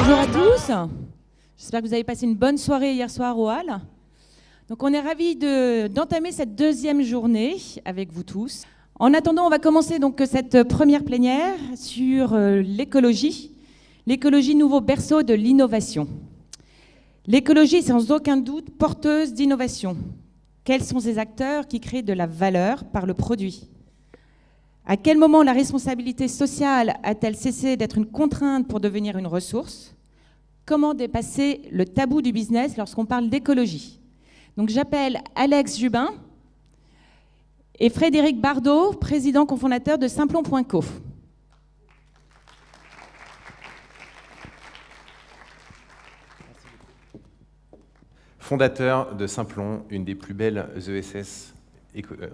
Bonjour à tous. J'espère que vous avez passé une bonne soirée hier soir au Hall. Donc on est ravis d'entamer cette deuxième journée avec vous tous. En attendant, on va commencer donc cette première plénière sur l'écologie. L'écologie, nouveau berceau de l'innovation. L'écologie est sans aucun doute porteuse d'innovation. Quels sont ces acteurs qui créent de la valeur par le produit ? À quel moment la responsabilité sociale a-t-elle cessé d'être une contrainte pour devenir une ressource ? Comment dépasser le tabou du business lorsqu'on parle d'écologie ? Donc j'appelle Alex Jubin et Frédéric Bardot, président cofondateur de Simplon.co. Fondateur de Simplon, une des plus belles ESS,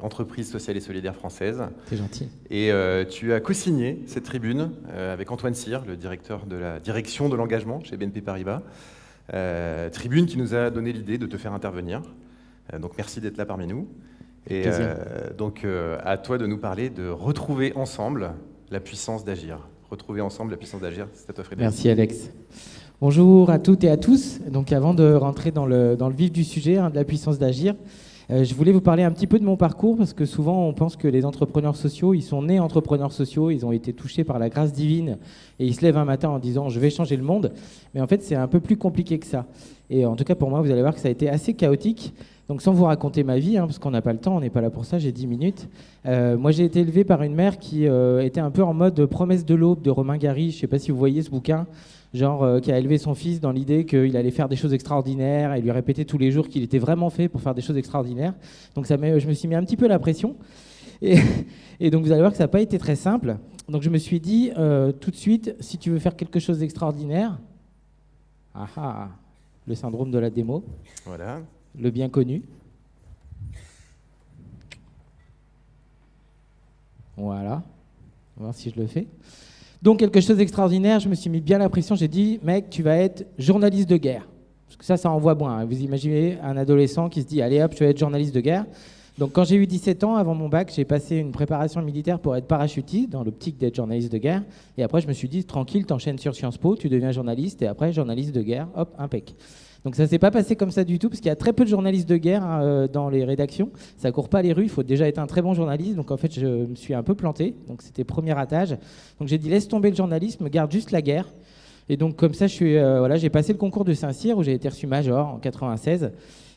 entreprise sociale et solidaire française. C'est gentil. Et tu as co-signé cette tribune avec Antoine Cyr, le directeur de la direction de l'engagement chez BNP Paribas. Tribune qui nous a donné l'idée de te faire intervenir. Donc merci d'être là parmi nous. Et donc à toi de nous parler de retrouver ensemble la puissance d'agir. Retrouver ensemble la puissance d'agir, c'est à toi Frédéric. Merci Alex. Bonjour à toutes et à tous. Donc avant de rentrer dans le vif du sujet, de la puissance d'agir, je voulais vous parler un petit peu de mon parcours parce que souvent on pense que les entrepreneurs sociaux, ils sont nés entrepreneurs sociaux, ils ont été touchés par la grâce divine et ils se lèvent un matin en disant je vais changer le monde. Mais en fait c'est un peu plus compliqué que ça. Et en tout cas pour moi vous allez voir que ça a été assez chaotique. Donc sans vous raconter ma vie, parce qu'on n'a pas le temps, on n'est pas là pour ça, j'ai 10 minutes. Moi j'ai été élevé par une mère qui était un peu en mode Promesse de l'aube de Romain Gary, je ne sais pas si vous voyez ce bouquin. Genre qui a élevé son fils dans l'idée qu'il allait faire des choses extraordinaires et lui répétait tous les jours qu'il était vraiment fait pour faire des choses extraordinaires. Donc je me suis mis un petit peu la pression. Et donc vous allez voir que ça n'a pas été très simple. Donc je me suis dit tout de suite, si tu veux faire quelque chose d'extraordinaire, le syndrome de la démo, voilà. Le bien connu. Voilà, on va voir si je le fais. Donc, quelque chose d'extraordinaire, je me suis mis bien la pression. J'ai dit, mec, tu vas être journaliste de guerre. Parce que ça envoie bon. Vous imaginez un adolescent qui se dit, allez hop, je vais être journaliste de guerre. Donc, quand j'ai eu 17 ans, avant mon bac, j'ai passé une préparation militaire pour être parachutiste, dans l'optique d'être journaliste de guerre. Et après, je me suis dit, tranquille, t'enchaînes sur Sciences Po, tu deviens journaliste. Et après, journaliste de guerre, hop, impec. Donc ça ne s'est pas passé comme ça du tout, parce qu'il y a très peu de journalistes de guerre dans les rédactions. Ça ne court pas les rues, il faut déjà être un très bon journaliste. Donc en fait, je me suis un peu planté. Donc c'était premier ratage. Donc j'ai dit, laisse tomber le journalisme, garde juste la guerre. Et donc comme ça, j'ai passé le concours de Saint-Cyr, où j'ai été reçu major en 96.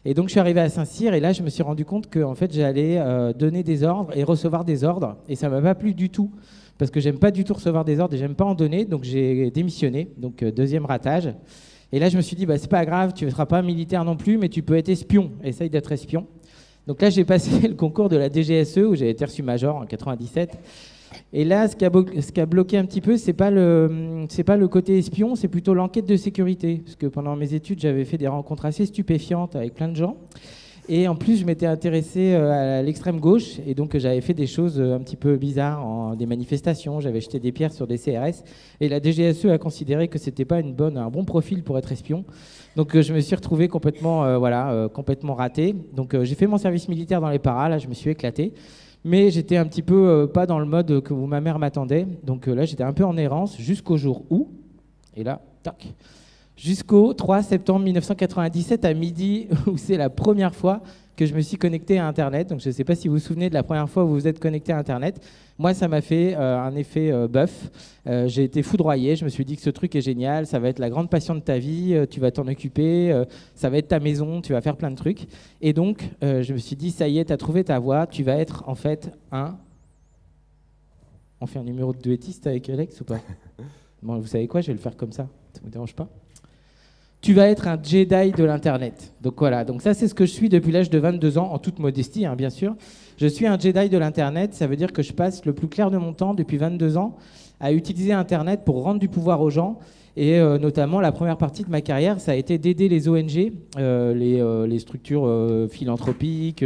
Et donc je suis arrivé à Saint-Cyr, et là, je me suis rendu compte que en fait, j'allais donner des ordres et recevoir des ordres. Et ça ne m'a pas plu du tout, parce que j'aime pas du tout recevoir des ordres et j'aime pas en donner. Donc j'ai démissionné, donc deuxième ratage. Et là, je me suis dit, c'est pas grave, tu ne seras pas militaire non plus, mais tu peux être espion. Essaye d'être espion. Donc là, j'ai passé le concours de la DGSE, où j'ai été reçu major en 97. Et là, ce qui a bloqué un petit peu, c'est pas le côté espion, c'est plutôt l'enquête de sécurité. Parce que pendant mes études, j'avais fait des rencontres assez stupéfiantes avec plein de gens. Et en plus, je m'étais intéressé à l'extrême gauche, et donc j'avais fait des choses un petit peu bizarres, des manifestations, j'avais jeté des pierres sur des CRS, et la DGSE a considéré que c'était pas un bon profil pour être espion. Donc je me suis retrouvé complètement raté. Donc j'ai fait mon service militaire dans les paras, là je me suis éclaté, mais j'étais un petit peu pas dans le mode où ma mère m'attendait. Donc là j'étais un peu en errance jusqu'au jour où, et là, tac. Jusqu'au 3 septembre 1997 à midi, où c'est la première fois que je me suis connecté à Internet. Donc je ne sais pas si vous vous souvenez de la première fois où vous vous êtes connecté à Internet. Moi, ça m'a fait un effet bœuf. J'ai été foudroyé. Je me suis dit que ce truc est génial. Ça va être la grande passion de ta vie. Tu vas t'en occuper. Ça va être ta maison. Tu vas faire plein de trucs. Et donc, je me suis dit, ça y est, tu as trouvé ta voie. Tu vas être en fait On fait un numéro de duettiste avec Alex ou pas? Bon, vous savez quoi? Je vais le faire comme ça. Ça ne vous dérange pas? Tu vas être un Jedi de l'Internet. Donc voilà, donc ça c'est ce que je suis depuis l'âge de 22 ans, en toute modestie bien sûr. Je suis un Jedi de l'Internet, ça veut dire que je passe le plus clair de mon temps depuis 22 ans à utiliser Internet pour rendre du pouvoir aux gens. Et notamment la première partie de ma carrière, ça a été d'aider les ONG, les structures philanthropiques,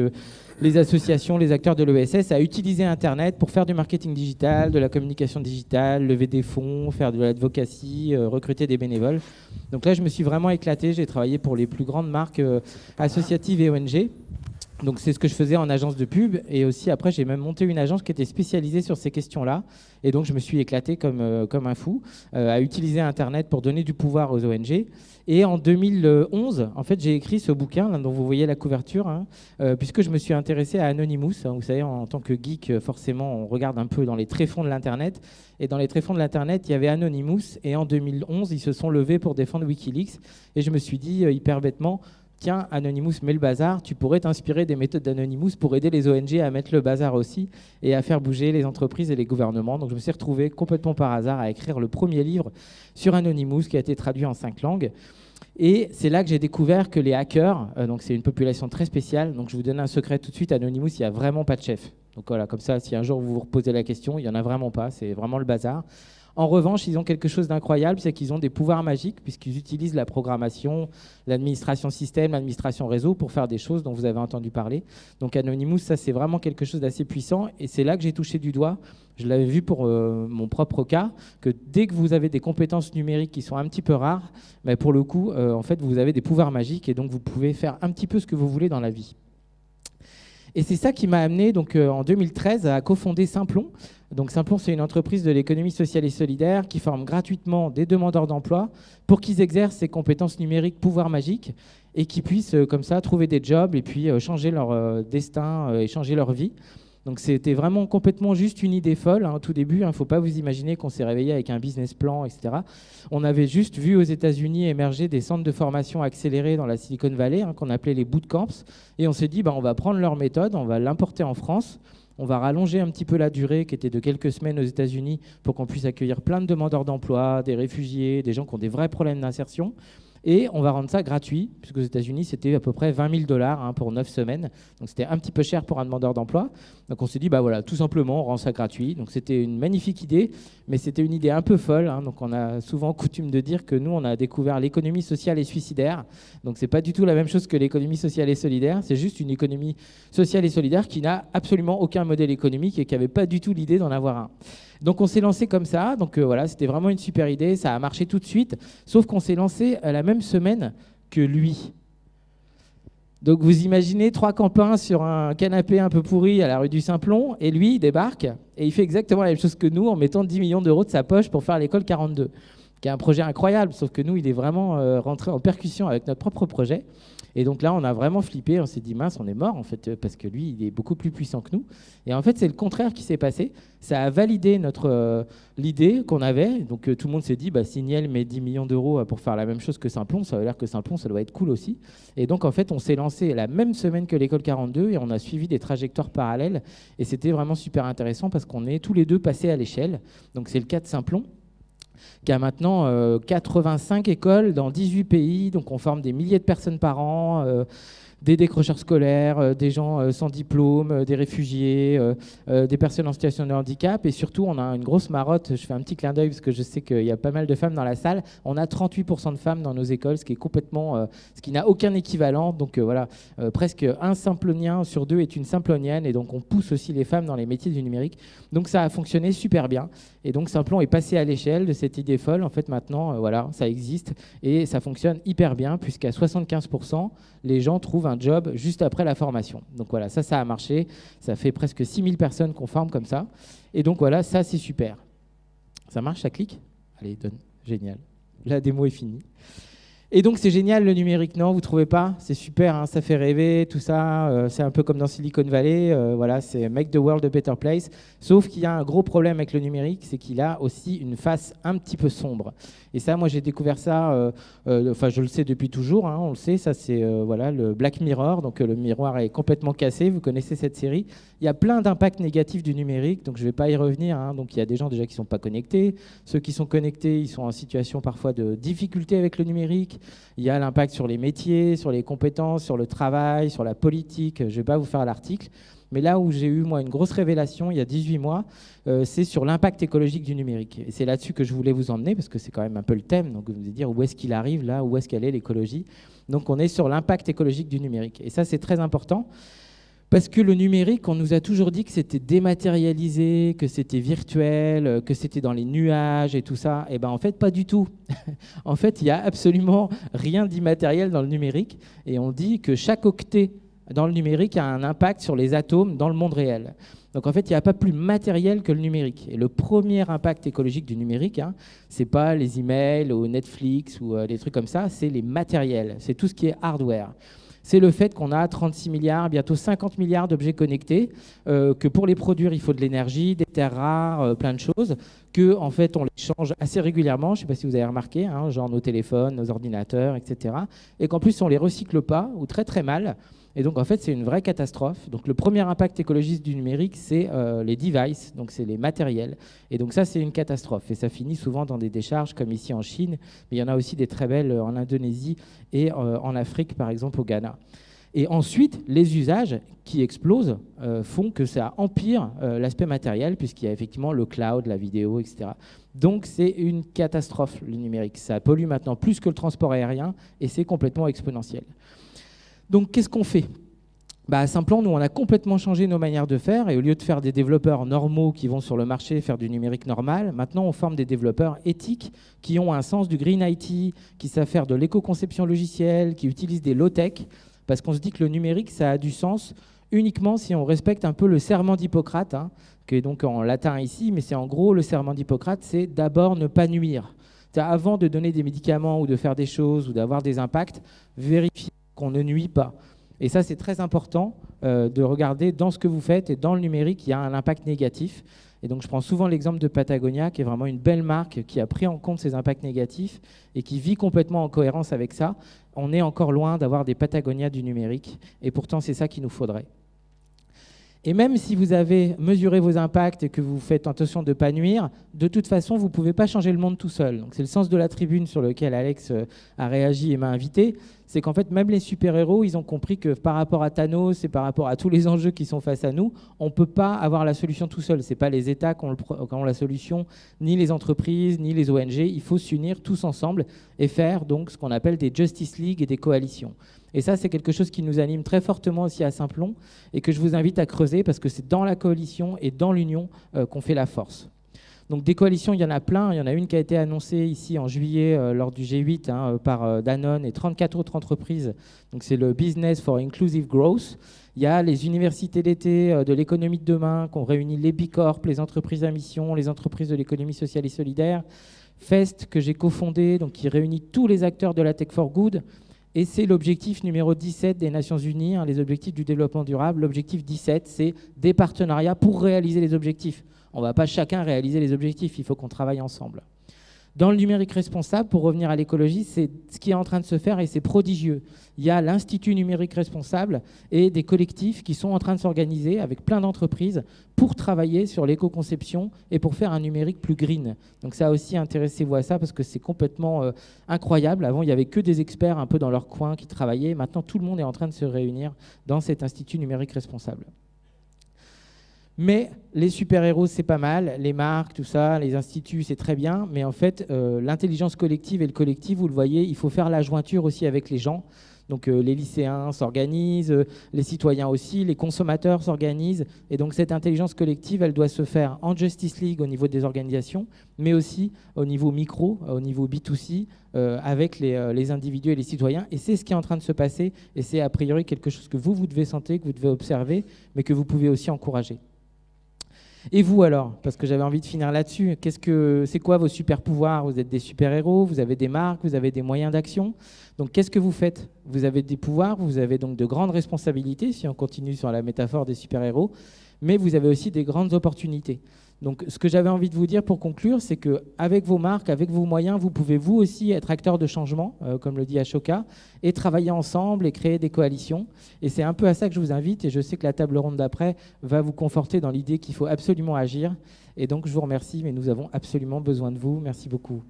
les associations, les acteurs de l'ESS à utiliser Internet pour faire du marketing digital, de la communication digitale, lever des fonds, faire de l'advocacy, recruter des bénévoles. Donc là, je me suis vraiment éclaté. J'ai travaillé pour les plus grandes marques associatives et ONG. Donc c'est ce que je faisais en agence de pub, et aussi après j'ai même monté une agence qui était spécialisée sur ces questions-là, et donc je me suis éclaté comme un fou à utiliser Internet pour donner du pouvoir aux ONG. Et en 2011, en fait, j'ai écrit ce bouquin là, dont vous voyez la couverture, puisque je me suis intéressé à Anonymous. Vous savez, en tant que geek, forcément, on regarde un peu dans les tréfonds de l'Internet, et dans les tréfonds de l'Internet, il y avait Anonymous, et en 2011, ils se sont levés pour défendre Wikileaks, et je me suis dit hyper bêtement, tiens, Anonymous met le bazar, tu pourrais t'inspirer des méthodes d'Anonymous pour aider les ONG à mettre le bazar aussi et à faire bouger les entreprises et les gouvernements. Donc je me suis retrouvé complètement par hasard à écrire le premier livre sur Anonymous qui a été traduit en 5 langues. Et c'est là que j'ai découvert que les hackers, donc c'est une population très spéciale, donc je vous donne un secret tout de suite, Anonymous, il n'y a vraiment pas de chef. Donc voilà, comme ça, si un jour vous vous reposez la question, il n'y en a vraiment pas, c'est vraiment le bazar. En revanche, ils ont quelque chose d'incroyable, c'est qu'ils ont des pouvoirs magiques puisqu'ils utilisent la programmation, l'administration système, l'administration réseau pour faire des choses dont vous avez entendu parler. Donc Anonymous, ça c'est vraiment quelque chose d'assez puissant et c'est là que j'ai touché du doigt. Je l'avais vu pour mon propre cas, que dès que vous avez des compétences numériques qui sont un petit peu rares, mais pour le coup, en fait, vous avez des pouvoirs magiques et donc vous pouvez faire un petit peu ce que vous voulez dans la vie. Et c'est ça qui m'a amené donc, en 2013 à cofonder Simplon. Donc Simplon, c'est une entreprise de l'économie sociale et solidaire qui forme gratuitement des demandeurs d'emploi pour qu'ils exercent ces compétences numériques pouvoir magique et qu'ils puissent comme ça trouver des jobs et puis changer leur destin et changer leur vie. Donc c'était vraiment complètement juste une idée folle au tout début. Il ne faut pas vous imaginer qu'on s'est réveillé avec un business plan, etc. On avait juste vu aux États-Unis émerger des centres de formation accélérés dans la Silicon Valley qu'on appelait les bootcamps. Et on s'est dit, on va prendre leur méthode, on va l'importer en France. On va rallonger un petit peu la durée qui était de quelques semaines aux États-Unis pour qu'on puisse accueillir plein de demandeurs d'emploi, des réfugiés, des gens qui ont des vrais problèmes d'insertion. Et on va rendre ça gratuit, puisque aux États-Unis, c'était à peu près $20 000 pour 9 semaines. Donc c'était un petit peu cher pour un demandeur d'emploi. Donc on s'est dit, voilà, tout simplement, on rend ça gratuit. Donc c'était une magnifique idée, mais c'était une idée un peu folle. Donc on a souvent coutume de dire que nous, on a découvert l'économie sociale et suicidaire. Donc c'est pas du tout la même chose que l'économie sociale et solidaire. C'est juste une économie sociale et solidaire qui n'a absolument aucun modèle économique et qui n'avait pas du tout l'idée d'en avoir un. Donc on s'est lancé comme ça, donc voilà, c'était vraiment une super idée, ça a marché tout de suite, sauf qu'on s'est lancé la même semaine que lui. Donc vous imaginez 3 campins sur un canapé un peu pourri à la rue du Simplon, et lui il débarque, et il fait exactement la même chose que nous en mettant 10 millions d'euros de sa poche pour faire l'école 42, qui est un projet incroyable, sauf que nous il est vraiment rentré en percussion avec notre propre projet. Et donc là, on a vraiment flippé, on s'est dit, mince, on est mort, en fait, parce que lui, il est beaucoup plus puissant que nous. Et en fait, c'est le contraire qui s'est passé. Ça a validé l'idée qu'on avait. Donc tout le monde s'est dit, si Niel met 10 millions d'euros pour faire la même chose que Simplon, ça veut dire que Simplon, ça doit être cool aussi. Et donc, en fait, on s'est lancé la même semaine que l'école 42 et on a suivi des trajectoires parallèles. Et c'était vraiment super intéressant parce qu'on est tous les deux passés à l'échelle. Donc c'est le cas de Simplon, qui a maintenant 85 écoles dans 18 pays. Donc on forme des milliers de personnes par an, des décrocheurs scolaires, des gens sans diplôme, des réfugiés, des personnes en situation de handicap. Et surtout, on a une grosse marotte. Je fais un petit clin d'œil parce que je sais qu'il y a pas mal de femmes dans la salle. On a 38% de femmes dans nos écoles, ce qui est complètement, ce qui n'a aucun équivalent. Donc voilà, presque un simplonien sur 2 est une simplonienne. Et donc on pousse aussi les femmes dans les métiers du numérique. Donc ça a fonctionné super bien. Et donc Simplon est passé à l'échelle de cette idée folle. En fait, maintenant, voilà, ça existe et ça fonctionne hyper bien puisqu'à 75%, les gens trouvent un job juste après la formation. Donc voilà, ça a marché. Ça fait presque 6000 personnes qu'on forme comme ça. Et donc voilà, ça, c'est super. Ça marche, ça clique ? Allez, donne. Génial. La démo est finie. Et donc, c'est génial, le numérique, non ? Vous trouvez pas ? C'est super, ça fait rêver, tout ça. C'est un peu comme dans Silicon Valley. Voilà, c'est make the world a better place. Sauf qu'il y a un gros problème avec le numérique, c'est qu'il a aussi une face un petit peu sombre. Et ça, moi, j'ai découvert ça, je le sais depuis toujours, on le sait, ça, c'est le Black Mirror. Donc, le miroir est complètement cassé. Vous connaissez cette série. Il y a plein d'impacts négatifs du numérique, donc je ne vais pas y revenir. Donc, il y a des gens déjà qui ne sont pas connectés. Ceux qui sont connectés, ils sont en situation parfois de difficulté avec le numérique. Il y a l'impact sur les métiers, sur les compétences, sur le travail, sur la politique. Je ne vais pas vous faire l'article. Mais là où j'ai eu, moi, une grosse révélation, il y a 18 mois, c'est sur l'impact écologique du numérique. Et c'est là-dessus que je voulais vous emmener, parce que c'est quand même un peu le thème. Donc, vous allez dire, où est-ce qu'il arrive, là ? Où est-ce qu'elle est, l'écologie ? Donc, on est sur l'impact écologique du numérique. Et ça, c'est très important. Parce que le numérique, on nous a toujours dit que c'était dématérialisé, que c'était virtuel, que c'était dans les nuages et tout ça. Et bien, en fait, pas du tout. En fait, il n'y a absolument rien d'immatériel dans le numérique. Et on dit que chaque octet dans le numérique a un impact sur les atomes dans le monde réel. Donc en fait, il n'y a pas plus matériel que le numérique. Et le premier impact écologique du numérique, ce n'est pas les emails ou Netflix ou des trucs comme ça, c'est les matériels, c'est tout ce qui est hardware. C'est le fait qu'on a 36 milliards, bientôt 50 milliards d'objets connectés, que pour les produire, il faut de l'énergie, des terres rares, plein de choses, que en fait, on les change assez régulièrement, je ne sais pas si vous avez remarqué, genre nos téléphones, nos ordinateurs, etc. Et qu'en plus, on ne les recycle pas, ou très très mal. Et donc, en fait, c'est une vraie catastrophe. Donc, le premier impact écologiste du numérique, c'est les devices, donc c'est les matériels. Et donc, ça, c'est une catastrophe. Et ça finit souvent dans des décharges, comme ici en Chine. Mais il y en a aussi des très belles en Indonésie et en Afrique, par exemple, au Ghana. Et ensuite, les usages qui explosent font que ça empire l'aspect matériel, puisqu'il y a effectivement le cloud, la vidéo, etc. Donc, c'est une catastrophe, le numérique. Ça pollue maintenant plus que le transport aérien, et c'est complètement exponentiel. Donc, qu'est-ce qu'on fait ? À Simplon, nous, on a complètement changé nos manières de faire. Et au lieu de faire des développeurs normaux qui vont sur le marché faire du numérique normal, maintenant, on forme des développeurs éthiques qui ont un sens du green IT, qui savent faire de l'éco-conception logicielle, qui utilisent des low-tech. Parce qu'on se dit que le numérique, ça a du sens uniquement si on respecte un peu le serment d'Hippocrate, qui est donc en latin ici. Mais c'est en gros, le serment d'Hippocrate, c'est d'abord ne pas nuire. Avant de donner des médicaments ou de faire des choses ou d'avoir des impacts, vérifier qu'on ne nuit pas. Et ça, c'est très important de regarder dans ce que vous faites et dans le numérique, il y a un impact négatif. Et donc, je prends souvent l'exemple de Patagonia, qui est vraiment une belle marque qui a pris en compte ces impacts négatifs et qui vit complètement en cohérence avec ça. On est encore loin d'avoir des Patagonia du numérique. Et pourtant, c'est ça qu'il nous faudrait. Et même si vous avez mesuré vos impacts et que vous faites attention de ne pas nuire, de toute façon, vous ne pouvez pas changer le monde tout seul. Donc, c'est le sens de la tribune sur lequel Alex a réagi et m'a invité. C'est qu'en fait, même les super-héros, ils ont compris que par rapport à Thanos et par rapport à tous les enjeux qui sont face à nous, on ne peut pas avoir la solution tout seul. Ce n'est pas les États qui ont la solution, ni les entreprises, ni les ONG. Il faut s'unir tous ensemble et faire donc ce qu'on appelle des Justice League et des coalitions. Et ça, c'est quelque chose qui nous anime très fortement aussi à Simplon et que je vous invite à creuser parce que c'est dans la coalition et dans l'union qu'on fait la force. Donc des coalitions, il y en a plein. Il y en a une qui a été annoncée ici en juillet lors du G8 par Danone et 34 autres entreprises. Donc c'est le Business for Inclusive Growth. Il y a les universités d'été de l'économie de demain qui ont réuni les Bicorp, les entreprises à mission, les entreprises de l'économie sociale et solidaire. FEST, que j'ai cofondé, donc qui réunit tous les acteurs de la Tech for Good. Et c'est l'objectif numéro 17 des Nations Unies, les objectifs du développement durable. L'objectif 17, c'est des partenariats pour réaliser les objectifs. On ne va pas chacun réaliser les objectifs, il faut qu'on travaille ensemble. Dans le numérique responsable, pour revenir à l'écologie, c'est ce qui est en train de se faire et c'est prodigieux. Il y a l'Institut numérique responsable et des collectifs qui sont en train de s'organiser avec plein d'entreprises pour travailler sur l'éco-conception et pour faire un numérique plus green. Donc ça aussi, intéressez-vous à ça parce que c'est complètement incroyable. Avant, il n'y avait que des experts un peu dans leur coin qui travaillaient. Maintenant, tout le monde est en train de se réunir dans cet Institut numérique responsable. Mais les super-héros, c'est pas mal, les marques, tout ça, les instituts, c'est très bien. Mais en fait, l'intelligence collective et le collectif, vous le voyez, il faut faire la jointure aussi avec les gens. Donc les lycéens s'organisent, les citoyens aussi, les consommateurs s'organisent. Et donc cette intelligence collective, elle doit se faire en Justice League au niveau des organisations, mais aussi au niveau micro, au niveau B2C, avec les individus et les citoyens. Et c'est ce qui est en train de se passer. Et c'est a priori quelque chose que vous devez sentir, que vous devez observer, mais que vous pouvez aussi encourager. Et vous alors, parce que j'avais envie de finir là-dessus, c'est quoi vos super pouvoirs ? Vous êtes des super-héros, vous avez des marques, vous avez des moyens d'action. Donc qu'est-ce que vous faites ? Vous avez des pouvoirs, vous avez donc de grandes responsabilités, si on continue sur la métaphore des super-héros, mais vous avez aussi des grandes opportunités. Donc ce que j'avais envie de vous dire pour conclure, c'est qu'avec vos marques, avec vos moyens, vous pouvez vous aussi être acteur de changement, comme le dit Ashoka, et travailler ensemble et créer des coalitions. Et c'est un peu à ça que je vous invite, et je sais que la table ronde d'après va vous conforter dans l'idée qu'il faut absolument agir. Et donc je vous remercie, mais nous avons absolument besoin de vous. Merci beaucoup.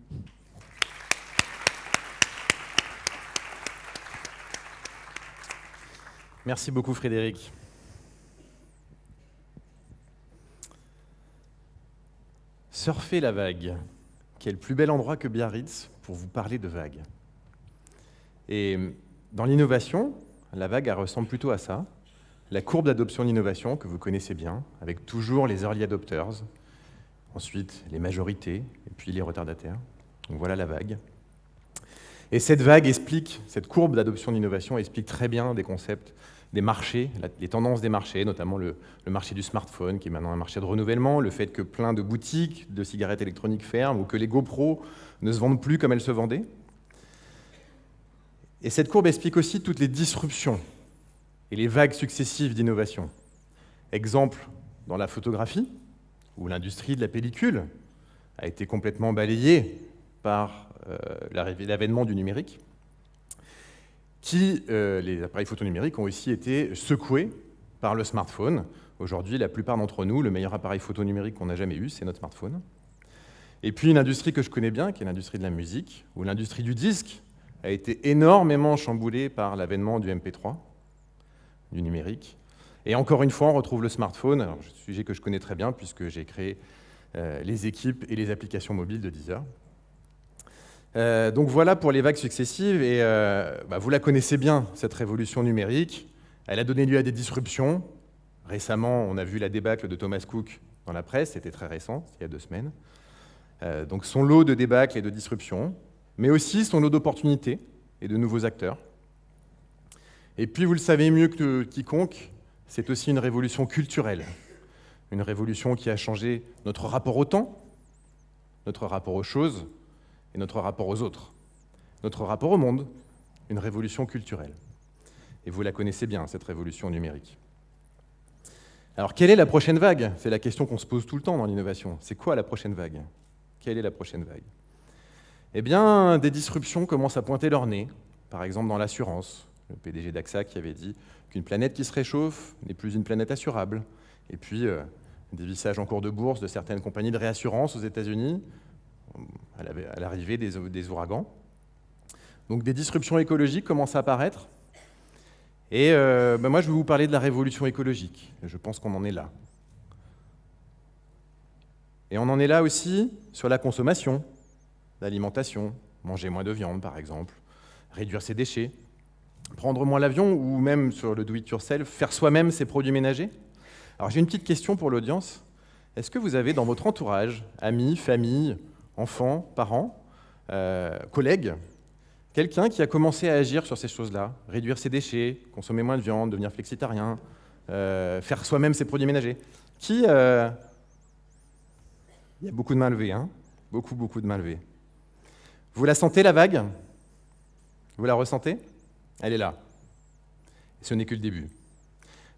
Merci beaucoup Frédéric. Surfer la vague. Quel plus bel endroit que Biarritz pour vous parler de vagues. Et dans l'innovation, la vague elle ressemble plutôt à ça. La courbe d'adoption d'innovation que vous connaissez bien, avec toujours les early adopters, ensuite les majorités, et puis les retardataires. Donc voilà la vague. Et cette vague explique, cette courbe d'adoption d'innovation explique très bien des concepts, des marchés, les tendances des marchés, notamment le marché du smartphone, qui est maintenant un marché de renouvellement, le fait que plein de boutiques de cigarettes électroniques ferment, ou que les GoPro ne se vendent plus comme elles se vendaient. Et cette courbe explique aussi toutes les disruptions et les vagues successives d'innovation. Exemple, dans la photographie, où l'industrie de la pellicule a été complètement balayée par l'avènement du numérique, les appareils photo numériques ont aussi été secoués par le smartphone. Aujourd'hui, la plupart d'entre nous, le meilleur appareil photo numérique qu'on a jamais eu, c'est notre smartphone. Et puis une industrie que je connais bien, qui est l'industrie de la musique, où l'industrie du disque a été énormément chamboulée par l'avènement du MP3, du numérique. Et encore une fois, on retrouve le smartphone, alors, un sujet que je connais très bien, puisque j'ai créé les équipes et les applications mobiles de Deezer. Donc voilà pour les vagues successives, et vous la connaissez bien, cette révolution numérique. Elle a donné lieu à des disruptions. Récemment, on a vu la débâcle de Thomas Cook dans la presse, c'était très récent, il y a 2 semaines. Donc son lot de débâcles et de disruptions, mais aussi son lot d'opportunités et de nouveaux acteurs. Et puis, vous le savez mieux que quiconque, c'est aussi une révolution culturelle, une révolution qui a changé notre rapport au temps, notre rapport aux choses et notre rapport aux autres, notre rapport au monde, une révolution culturelle. Et vous la connaissez bien, cette révolution numérique. Alors, quelle est la prochaine vague? C'est la question qu'on se pose tout le temps dans l'innovation. C'est quoi la prochaine vague? Quelle est la prochaine vague? Eh bien, des disruptions commencent à pointer leur nez, par exemple dans l'assurance. Le PDG d'AXA qui avait dit qu'une planète qui se réchauffe n'est plus une planète assurable. Et puis, des vissages en cours de bourse de certaines compagnies de réassurance aux États-Unis à l'arrivée des ouragans. Donc des disruptions écologiques commencent à apparaître. Et moi, je vais vous parler de la révolution écologique. Je pense qu'on en est là. Et on en est là aussi sur la consommation, l'alimentation, manger moins de viande par exemple, réduire ses déchets, prendre moins l'avion ou même sur le do-it-yourself, faire soi-même ses produits ménagers. Alors j'ai une petite question pour l'audience. Est-ce que vous avez dans votre entourage, amis, famille, enfants, parents, collègues, quelqu'un qui a commencé à agir sur ces choses-là, réduire ses déchets, consommer moins de viande, devenir flexitarien, faire soi-même ses produits ménagers? Il y a beaucoup de mains levées, hein? Beaucoup de mains levées. Vous la sentez, la vague? Vous la ressentez? Elle est là. Et ce n'est que le début.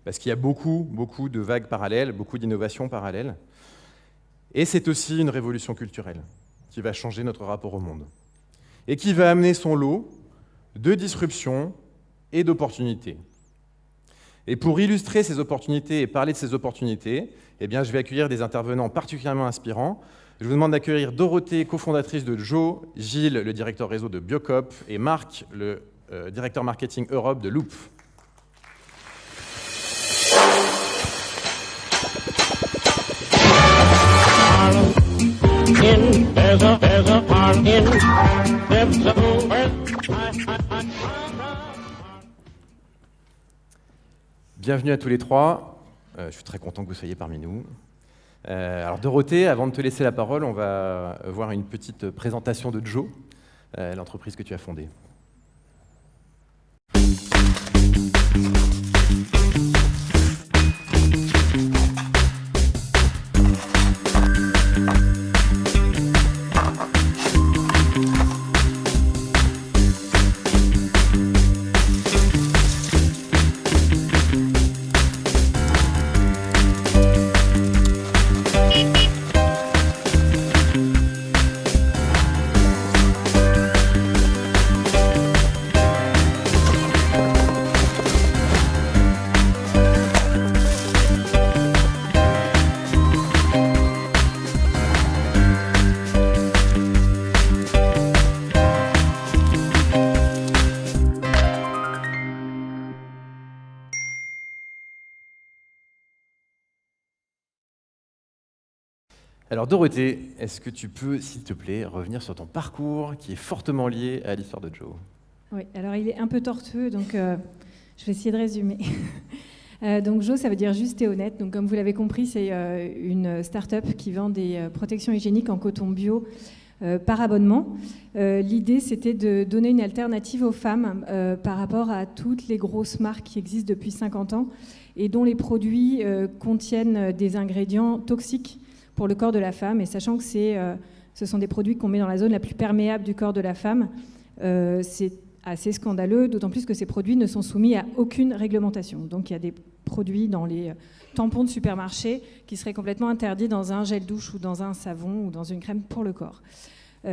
Parce qu'il y a beaucoup de vagues parallèles, beaucoup d'innovations parallèles. Et c'est aussi une révolution culturelle qui va changer notre rapport au monde. Et qui va amener son lot de disruptions et d'opportunités. Et pour illustrer ces opportunités et parler de ces opportunités, eh bien, je vais accueillir des intervenants particulièrement inspirants. Je vous demande d'accueillir Dorothée, cofondatrice de Joe, Gilles, le directeur réseau de Biocop, et Marc, le directeur marketing Europe de Loop. Bienvenue à tous les trois. Je suis très content que vous soyez parmi nous. Alors Dorothée, avant de te laisser la parole, on va voir une petite présentation de Joe, l'entreprise que tu as fondée. Alors Dorothée, est-ce que tu peux, s'il te plaît, revenir sur ton parcours qui est fortement lié à l'histoire de Joe? Oui, alors il est un peu tortueux, donc je vais essayer de résumer. Donc Joe, ça veut dire juste et honnête. Donc comme vous l'avez compris, c'est une start-up qui vend des protections hygiéniques en coton bio par abonnement. L'idée, c'était de donner une alternative aux femmes par rapport à toutes les grosses marques qui existent depuis 50 ans et dont les produits contiennent des ingrédients toxiques pour le corps de la femme. Et sachant que ce sont des produits qu'on met dans la zone la plus perméable du corps de la femme, c'est assez scandaleux, d'autant plus que ces produits ne sont soumis à aucune réglementation. Donc il y a des produits dans les tampons de supermarché qui seraient complètement interdits dans un gel douche ou dans un savon ou dans une crème pour le corps.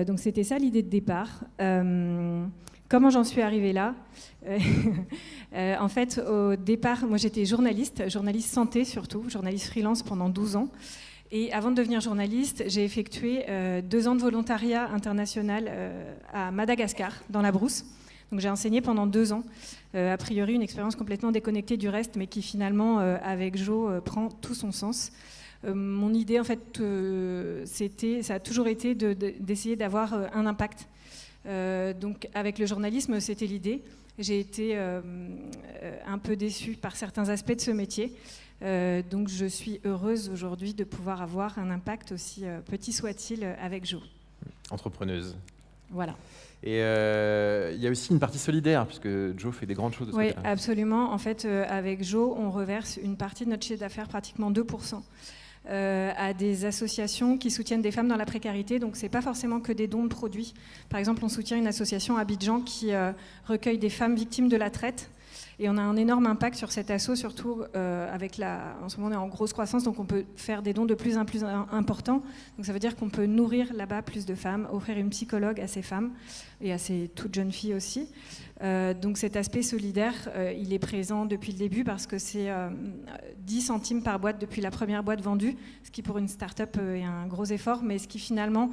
Donc c'était ça l'idée de départ. Comment j'en suis arrivée là ? En fait, au départ, moi j'étais journaliste santé surtout, journaliste freelance pendant 12 ans. Et avant de devenir journaliste, j'ai effectué 2 ans de volontariat international à Madagascar, dans la brousse. Donc j'ai enseigné pendant 2 ans, a priori une expérience complètement déconnectée du reste, mais qui finalement, avec Jo, prend tout son sens. Mon idée, en fait, ça a toujours été d'essayer d'avoir un impact. Donc avec le journalisme, c'était l'idée. J'ai été un peu déçue par certains aspects de ce métier. Donc je suis heureuse aujourd'hui de pouvoir avoir un impact aussi petit soit-il avec Jo. Entrepreneuse. Voilà. Et il y a aussi une partie solidaire, puisque Jo fait des grandes choses de ce côté-là. côté-là. Oui, absolument. En fait, avec Jo, on reverse une partie de notre chiffre d'affaires, pratiquement 2%, à des associations qui soutiennent des femmes dans la précarité. Donc, ce n'est pas forcément que des dons de produits. Par exemple, on soutient une association à Abidjan qui recueille des femmes victimes de la traite. Et on a un énorme impact sur cet asso, surtout en ce moment on est en grosse croissance, donc on peut faire des dons de plus en plus importants. Donc ça veut dire qu'on peut nourrir là-bas plus de femmes, offrir une psychologue à ces femmes et à ces toutes jeunes filles aussi. Donc cet aspect solidaire, il est présent depuis le début parce que c'est 10 centimes par boîte depuis la première boîte vendue, ce qui pour une start-up est un gros effort, mais ce qui finalement,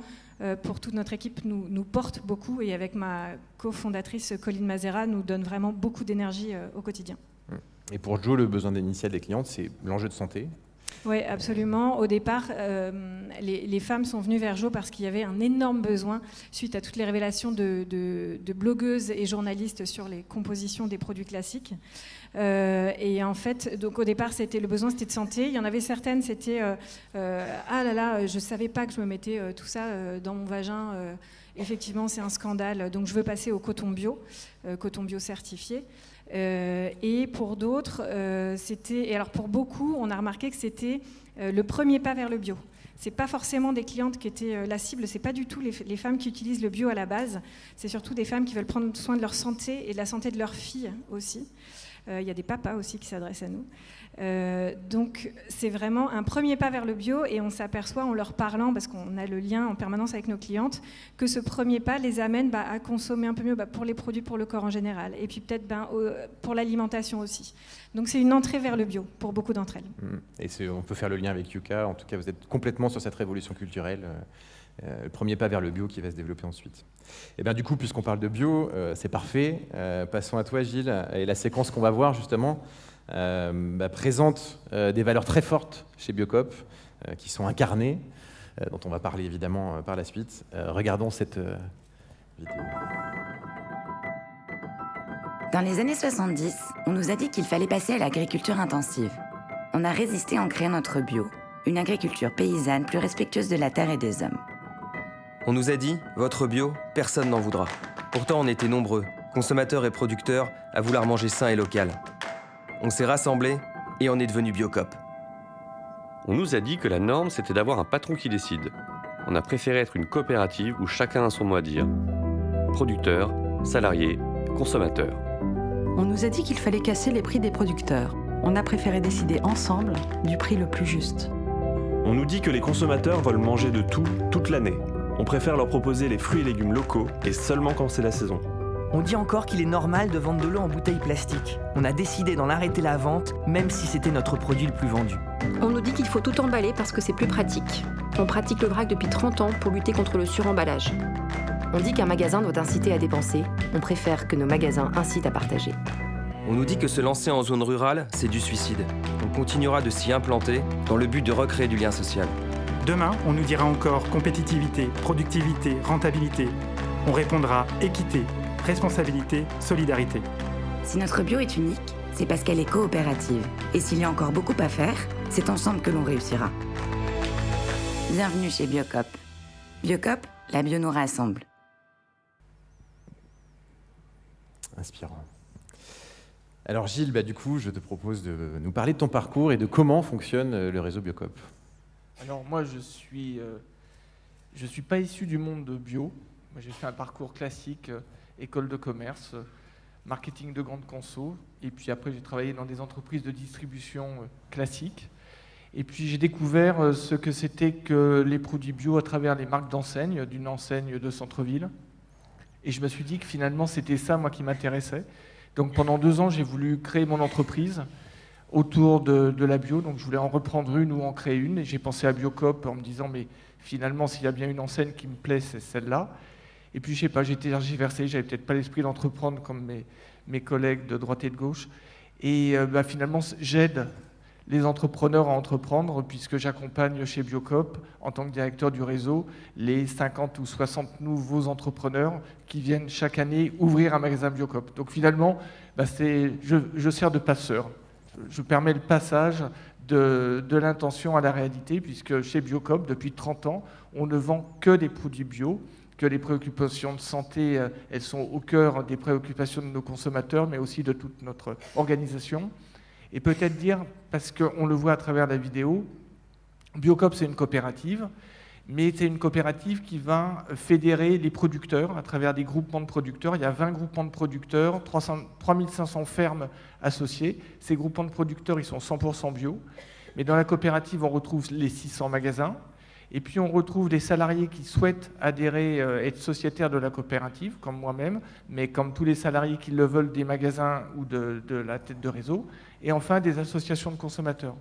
pour toute notre équipe, nous porte beaucoup, et avec ma cofondatrice Colline Mazera, nous donne vraiment beaucoup d'énergie au quotidien. Et pour Jo, le besoin initial des clientes, c'est l'enjeu de santé. Oui, absolument. Au départ, les femmes sont venues vers Jo parce qu'il y avait un énorme besoin, suite à toutes les révélations de blogueuses et journalistes sur les compositions des produits classiques. Et en fait, donc au départ, le besoin, c'était de santé. Il y en avait certaines, c'était ah là là, je savais pas que je me mettais tout ça dans mon vagin. Effectivement, c'est un scandale. Donc, je veux passer au coton bio certifié. Et pour d'autres, et alors pour beaucoup, on a remarqué que c'était le premier pas vers le bio. C'est pas forcément des clientes qui étaient la cible, c'est pas du tout les femmes qui utilisent le bio à la base. C'est surtout des femmes qui veulent prendre soin de leur santé et de la santé de leurs filles aussi. Il y a des papas aussi qui s'adressent à nous. Donc c'est vraiment un premier pas vers le bio, et on s'aperçoit en leur parlant, parce qu'on a le lien en permanence avec nos clientes, que ce premier pas les amène à consommer un peu mieux pour les produits pour le corps en général, et puis peut-être pour l'alimentation aussi. Donc c'est une entrée vers le bio pour beaucoup d'entre elles. Et on peut faire le lien avec Yuka, en tout cas vous êtes complètement sur cette révolution culturelle. Le premier pas vers le bio qui va se développer ensuite. Et bien du coup, puisqu'on parle de bio, c'est parfait. Passons à toi, Gilles. Et la séquence qu'on va voir justement présente des valeurs très fortes chez Biocop, qui sont incarnées, dont on va parler évidemment par la suite. Regardons cette vidéo. Dans les années 70, on nous a dit qu'il fallait passer à l'agriculture intensive. On a résisté en créant notre bio, une agriculture paysanne plus respectueuse de la terre et des hommes. On nous a dit, votre bio, personne n'en voudra. Pourtant, on était nombreux, consommateurs et producteurs, à vouloir manger sain et local. On s'est rassemblés et on est devenu Biocop. On nous a dit que la norme, c'était d'avoir un patron qui décide. On a préféré être une coopérative où chacun a son mot à dire. Producteurs, salariés, consommateurs. On nous a dit qu'il fallait casser les prix des producteurs. On a préféré décider ensemble du prix le plus juste. On nous dit que les consommateurs veulent manger de tout, toute l'année. On préfère leur proposer les fruits et légumes locaux, et seulement quand c'est la saison. On dit encore qu'il est normal de vendre de l'eau en bouteille plastique. On a décidé d'en arrêter la vente, même si c'était notre produit le plus vendu. On nous dit qu'il faut tout emballer parce que c'est plus pratique. On pratique le vrac depuis 30 ans pour lutter contre le suremballage. On dit qu'un magasin doit inciter à dépenser. On préfère que nos magasins incitent à partager. On nous dit que se lancer en zone rurale, c'est du suicide. On continuera de s'y implanter dans le but de recréer du lien social. Demain, on nous dira encore compétitivité, productivité, rentabilité. On répondra équité, responsabilité, solidarité. Si notre bio est unique, c'est parce qu'elle est coopérative. Et s'il y a encore beaucoup à faire, c'est ensemble que l'on réussira. Bienvenue chez Biocop. Biocop, La bio nous rassemble. Inspirant. Alors Gilles, du coup, je te propose de nous parler de ton parcours et de comment fonctionne le réseau Biocop. Alors moi, je suis pas issu du monde de bio. Moi, j'ai fait un parcours classique, école de commerce, marketing de grande conso. Et puis après, j'ai travaillé dans des entreprises de distribution classiques. Et puis j'ai découvert ce que c'était que les produits bio à travers les marques d'enseigne, d'une enseigne de centre-ville. Et je me suis dit que finalement, c'était ça, moi, qui m'intéressait. Donc pendant 2 ans, j'ai voulu créer mon entreprise autour de la bio. Donc je voulais en reprendre une ou en créer une. Et j'ai pensé à Biocop en me disant, mais finalement, s'il y a bien une enseigne qui me plaît, c'est celle-là. Et puis, je sais pas, j'étais tergiversé, j'avais peut-être pas l'esprit d'entreprendre comme mes collègues de droite et de gauche. Et finalement, j'aide les entrepreneurs à entreprendre, puisque j'accompagne chez Biocop, en tant que directeur du réseau, les 50 ou 60 nouveaux entrepreneurs qui viennent chaque année ouvrir un magasin Biocop. Donc finalement, je sers de passeur. Je permets le passage de l'intention à la réalité, puisque chez Biocop, depuis 30 ans, on ne vend que des produits bio, que les préoccupations de santé, elles sont au cœur des préoccupations de nos consommateurs, mais aussi de toute notre organisation. Et peut-être dire, parce qu'on le voit à travers la vidéo, Biocop, c'est une coopérative, mais c'est une coopérative qui va fédérer les producteurs à travers des groupements de producteurs. Il y a 20 groupements de producteurs, 3500 fermes associées. Ces groupements de producteurs, ils sont 100% bio. Mais dans la coopérative, on retrouve les 600 magasins. Et puis on retrouve des salariés qui souhaitent adhérer, être sociétaires de la coopérative, comme moi-même, mais comme tous les salariés qui le veulent des magasins ou de la tête de réseau. Et enfin, des associations de consommateurs.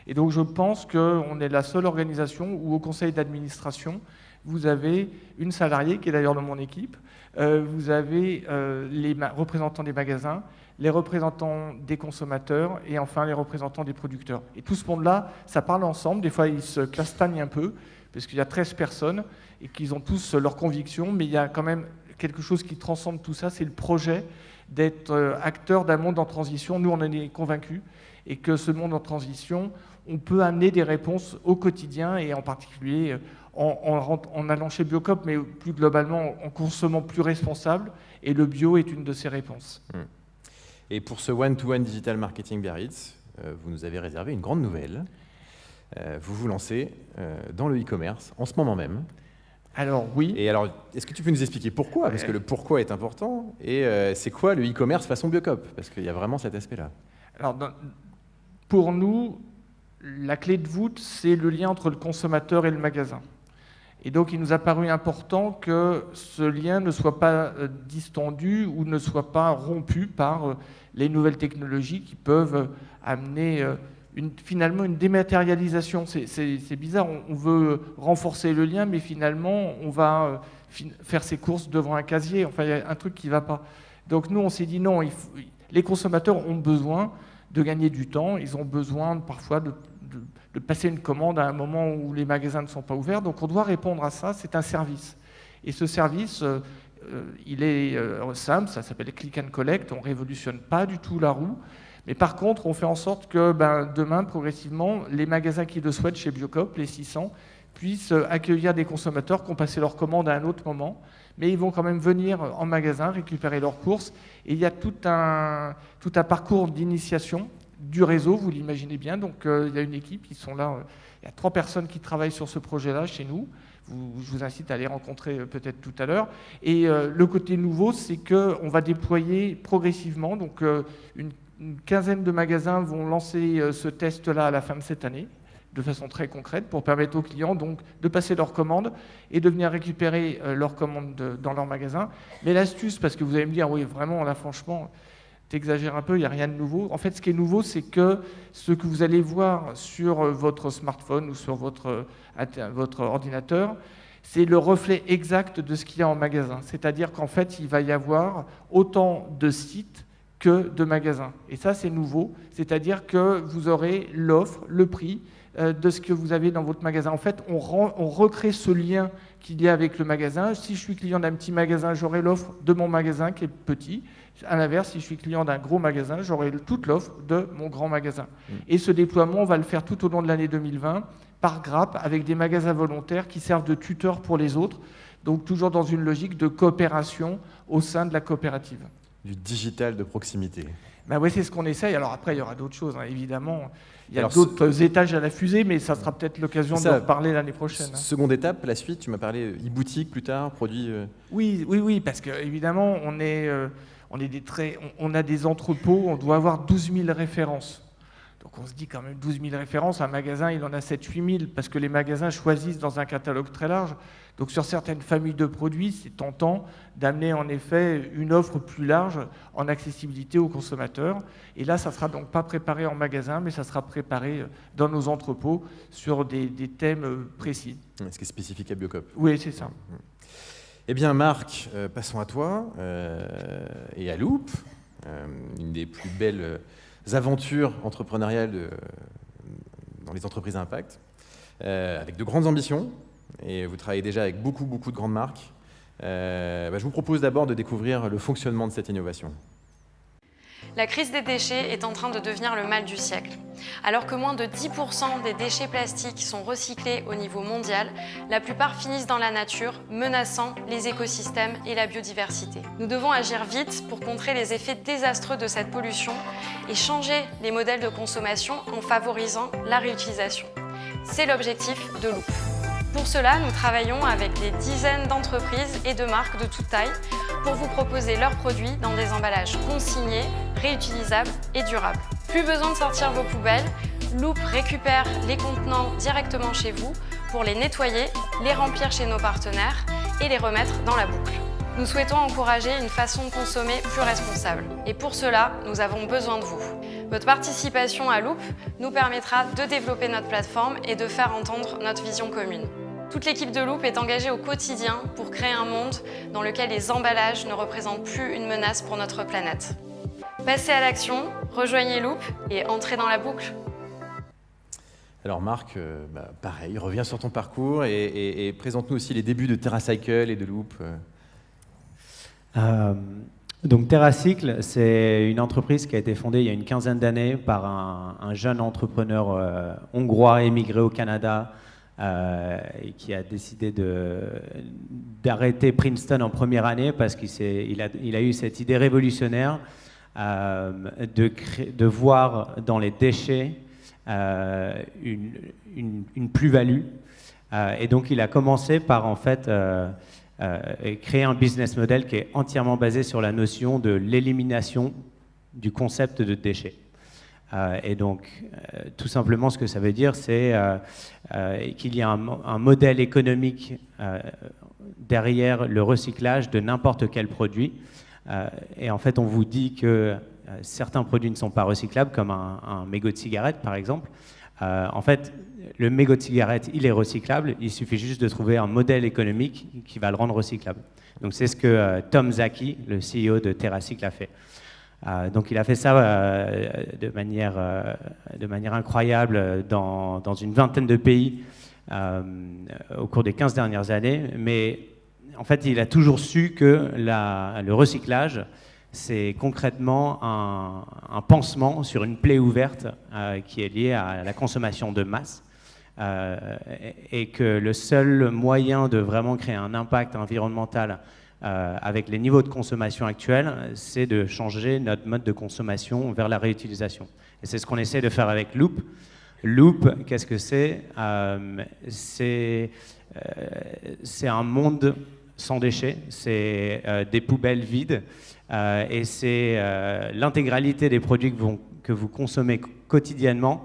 Et donc je pense qu'on est la seule organisation où au conseil d'administration, vous avez une salariée, qui est d'ailleurs de mon équipe, vous avez les représentants des magasins, les représentants des consommateurs et enfin les représentants des producteurs. Et tout ce monde-là, ça parle ensemble, des fois ils se castagnent un peu, parce qu'il y a 13 personnes et qu'ils ont tous leurs convictions, mais il y a quand même quelque chose qui transcende tout ça, c'est le projet d'être acteur d'un monde en transition. Nous, on en est convaincus, et que ce monde en transition, on peut amener des réponses au quotidien, et en particulier en allant chez Biocop, mais plus globalement en consommant plus responsable, et le bio est une de ces réponses. Et pour ce One-to-One Digital Marketing Biarritz, vous nous avez réservé une grande nouvelle. Vous vous lancez dans le e-commerce en ce moment même. Alors oui. Et alors, est-ce que tu peux nous expliquer pourquoi ? Parce que le pourquoi est important. Et c'est quoi le e-commerce façon Biocop ? Parce qu'il y a vraiment cet aspect-là. Alors, pour nous, la clé de voûte, c'est le lien entre le consommateur et le magasin. Et donc, il nous a paru important que ce lien ne soit pas distendu ou ne soit pas rompu par les nouvelles technologies qui peuvent amener finalement une dématérialisation. C'est bizarre, on veut renforcer le lien, mais finalement, on va faire ses courses devant un casier. Enfin, il y a un truc qui ne va pas. Donc, nous, on s'est dit non, les consommateurs ont besoin de gagner du temps, ils ont besoin parfois de passer une commande à un moment où les magasins ne sont pas ouverts. Donc on doit répondre à ça, c'est un service. Et ce service, il est simple, ça s'appelle Click and Collect, on ne révolutionne pas du tout la roue. Mais par contre, on fait en sorte que demain, progressivement, les magasins qui le souhaitent chez Biocop, les 600, puissent accueillir des consommateurs qui ont passé leur commande à un autre moment. Mais ils vont quand même venir en magasin, récupérer leurs courses. Et il y a tout un parcours d'initiation du réseau, vous l'imaginez bien. Donc il y a une équipe, ils sont là, il y a 3 personnes qui travaillent sur ce projet-là chez nous. Je vous incite à les rencontrer peut-être tout à l'heure. Et le côté nouveau, c'est qu'on va déployer progressivement. Donc une quinzaine de magasins vont lancer ce test-là à la fin de cette année, de façon très concrète, pour permettre aux clients donc, de passer leurs commandes et de venir récupérer leurs commandes dans leur magasin. Mais l'astuce, parce que vous allez me dire, oui, vraiment, là, franchement, t'exagères un peu, il n'y a rien de nouveau. En fait, ce qui est nouveau, c'est que ce que vous allez voir sur votre smartphone ou sur votre ordinateur, c'est le reflet exact de ce qu'il y a en magasin. C'est-à-dire qu'en fait, il va y avoir autant de sites que de magasins. Et ça, c'est nouveau. C'est-à-dire que vous aurez l'offre, le prix de ce que vous avez dans votre magasin. En fait, on recrée ce lien qu'il y a avec le magasin. Si je suis client d'un petit magasin, j'aurai l'offre de mon magasin qui est petit. À l'inverse, si je suis client d'un gros magasin, j'aurai toute l'offre de mon grand magasin. Et ce déploiement, on va le faire tout au long de l'année 2020, par grappe, avec des magasins volontaires qui servent de tuteurs pour les autres. Donc toujours dans une logique de coopération au sein de la coopérative. Du digital de proximité. Ben oui, c'est ce qu'on essaye. Alors après, il y aura d'autres choses, hein, évidemment. Il y a d'autres étages à la fusée, mais ça sera peut-être l'occasion d'en reparler l'année prochaine. Seconde étape, la suite, tu m'as parlé e-boutique plus tard, produits... Oui, parce qu'évidemment, on a des entrepôts, on doit avoir 12 000 références. Donc on se dit quand même 12 000 références, un magasin il en a 7-8 000 parce que les magasins choisissent dans un catalogue très large. Donc sur certaines familles de produits, c'est tentant d'amener en effet une offre plus large en accessibilité aux consommateurs. Et là, ça ne sera donc pas préparé en magasin, mais ça sera préparé dans nos entrepôts sur des thèmes précis. Ce qui est spécifique à Biocop. Oui, c'est ça. Eh bien Marc, passons à toi et à Loop, une des plus belles aventures entrepreneuriales dans les entreprises à impact, avec de grandes ambitions, et vous travaillez déjà avec beaucoup de grandes marques. Je vous propose d'abord de découvrir le fonctionnement de cette innovation. La crise des déchets est en train de devenir le mal du siècle. Alors que moins de 10% des déchets plastiques sont recyclés au niveau mondial, la plupart finissent dans la nature, menaçant les écosystèmes et la biodiversité. Nous devons agir vite pour contrer les effets désastreux de cette pollution et changer les modèles de consommation en favorisant la réutilisation. C'est l'objectif de Loop. Pour cela, nous travaillons avec des dizaines d'entreprises et de marques de toute taille pour vous proposer leurs produits dans des emballages consignés, réutilisables et durables. Plus besoin de sortir vos poubelles, Loop récupère les contenants directement chez vous pour les nettoyer, les remplir chez nos partenaires et les remettre dans la boucle. Nous souhaitons encourager une façon de consommer plus responsable. Et pour cela, nous avons besoin de vous. Votre participation à Loop nous permettra de développer notre plateforme et de faire entendre notre vision commune. Toute l'équipe de Loop est engagée au quotidien pour créer un monde dans lequel les emballages ne représentent plus une menace pour notre planète. Passez à l'action, rejoignez Loop et entrez dans la boucle. Alors Marc, pareil, reviens sur ton parcours et présente-nous aussi les débuts de TerraCycle et de Loop. Donc TerraCycle, c'est une entreprise qui a été fondée il y a une quinzaine d'années par un jeune entrepreneur hongrois émigré au Canada et qui a décidé d'arrêter Princeton en première année parce qu'il a eu cette idée révolutionnaire de voir dans les déchets une plus-value. Et donc il a commencé par en fait créer un business model qui est entièrement basé sur la notion de l'élimination du concept de déchets. Et donc, tout simplement, ce que ça veut dire, c'est qu'il y a un modèle économique derrière le recyclage de n'importe quel produit. Et en fait, on vous dit que certains produits ne sont pas recyclables, comme un mégot de cigarette, par exemple. En fait, le mégot de cigarette, il est recyclable. Il suffit juste de trouver un modèle économique qui va le rendre recyclable. Donc, c'est ce que Tom Zaki, le CEO de TerraCycle, a fait. Donc il a fait ça de manière incroyable dans une vingtaine de pays au cours des 15 dernières années, mais en fait il a toujours su que le recyclage c'est concrètement un pansement sur une plaie ouverte qui est liée à la consommation de masse et que le seul moyen de vraiment créer un impact environnemental avec les niveaux de consommation actuels, c'est de changer notre mode de consommation vers la réutilisation. Et c'est ce qu'on essaie de faire avec Loop. Loop, qu'est-ce que c'est ? C'est un monde sans déchets, c'est des poubelles vides, et c'est l'intégralité des produits que vous consommez quotidiennement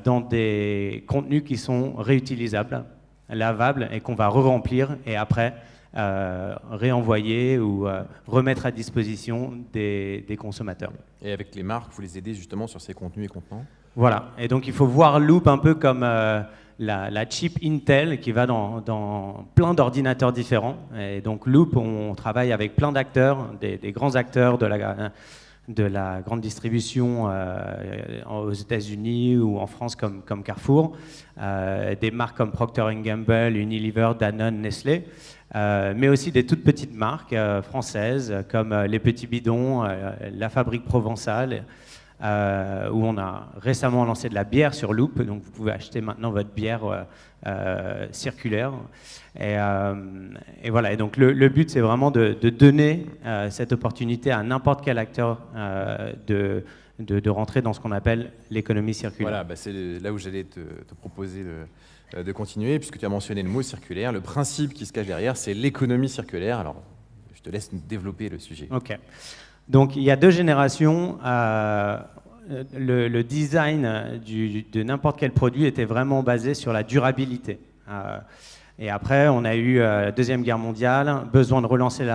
dans des contenus qui sont réutilisables, lavables, et qu'on va re-remplir, et après réenvoyer ou remettre à disposition des consommateurs. Et avec les marques, vous les aidez justement sur ces contenus et contenants ? Voilà, et donc il faut voir Loop un peu comme la chip Intel qui va dans plein d'ordinateurs différents. Et donc Loop, on travaille avec plein d'acteurs, des grands acteurs de la grande distribution aux États-Unis ou en France comme Carrefour, des marques comme Procter & Gamble, Unilever, Danone, Nestlé, mais aussi des toutes petites marques françaises comme Les Petits Bidons, La Fabrique Provençale, où on a récemment lancé de la bière sur Loop, donc vous pouvez acheter maintenant votre bière circulaire. Et voilà, et donc le but c'est vraiment de donner cette opportunité à n'importe quel acteur de rentrer dans ce qu'on appelle l'économie circulaire. Voilà, c'est là où j'allais te proposer de continuer, puisque tu as mentionné le mot circulaire. Le principe qui se cache derrière, c'est l'économie circulaire. Alors, je te laisse nous développer le sujet. Ok. Donc, il y a 2 générations. Le design de n'importe quel produit était vraiment basé sur la durabilité. Et après, on a eu la Deuxième Guerre mondiale, besoin de relancer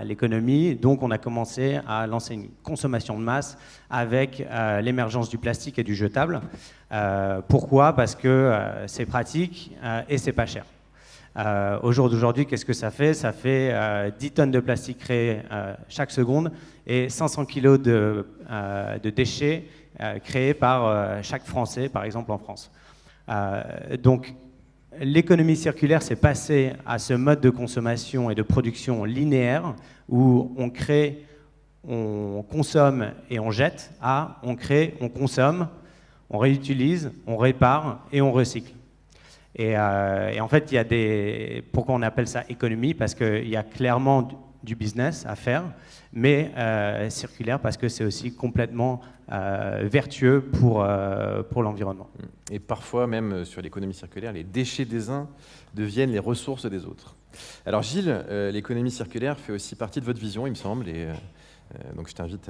l'économie. Donc, on a commencé à lancer une consommation de masse avec l'émergence du plastique et du jetable. Pourquoi ? Parce que c'est pratique et c'est pas cher. Au jour d'aujourd'hui, qu'est-ce que ça fait ? Ça fait 10 tonnes de plastique créées chaque seconde et 500 kilos de déchets créés par chaque Français, par exemple en France. Donc, l'économie circulaire s'est passée à ce mode de consommation et de production linéaire où on crée, on consomme et on jette, à on crée, on consomme, on réutilise, on répare et on recycle. Et en fait, il y a pourquoi on appelle ça économie ? Parce qu'il y a clairement du business à faire, mais circulaire parce que c'est aussi complètement vertueux pour l'environnement. Et parfois, même sur l'économie circulaire, les déchets des uns deviennent les ressources des autres. Alors Gilles, l'économie circulaire fait aussi partie de votre vision, il me semble, et donc je t'invite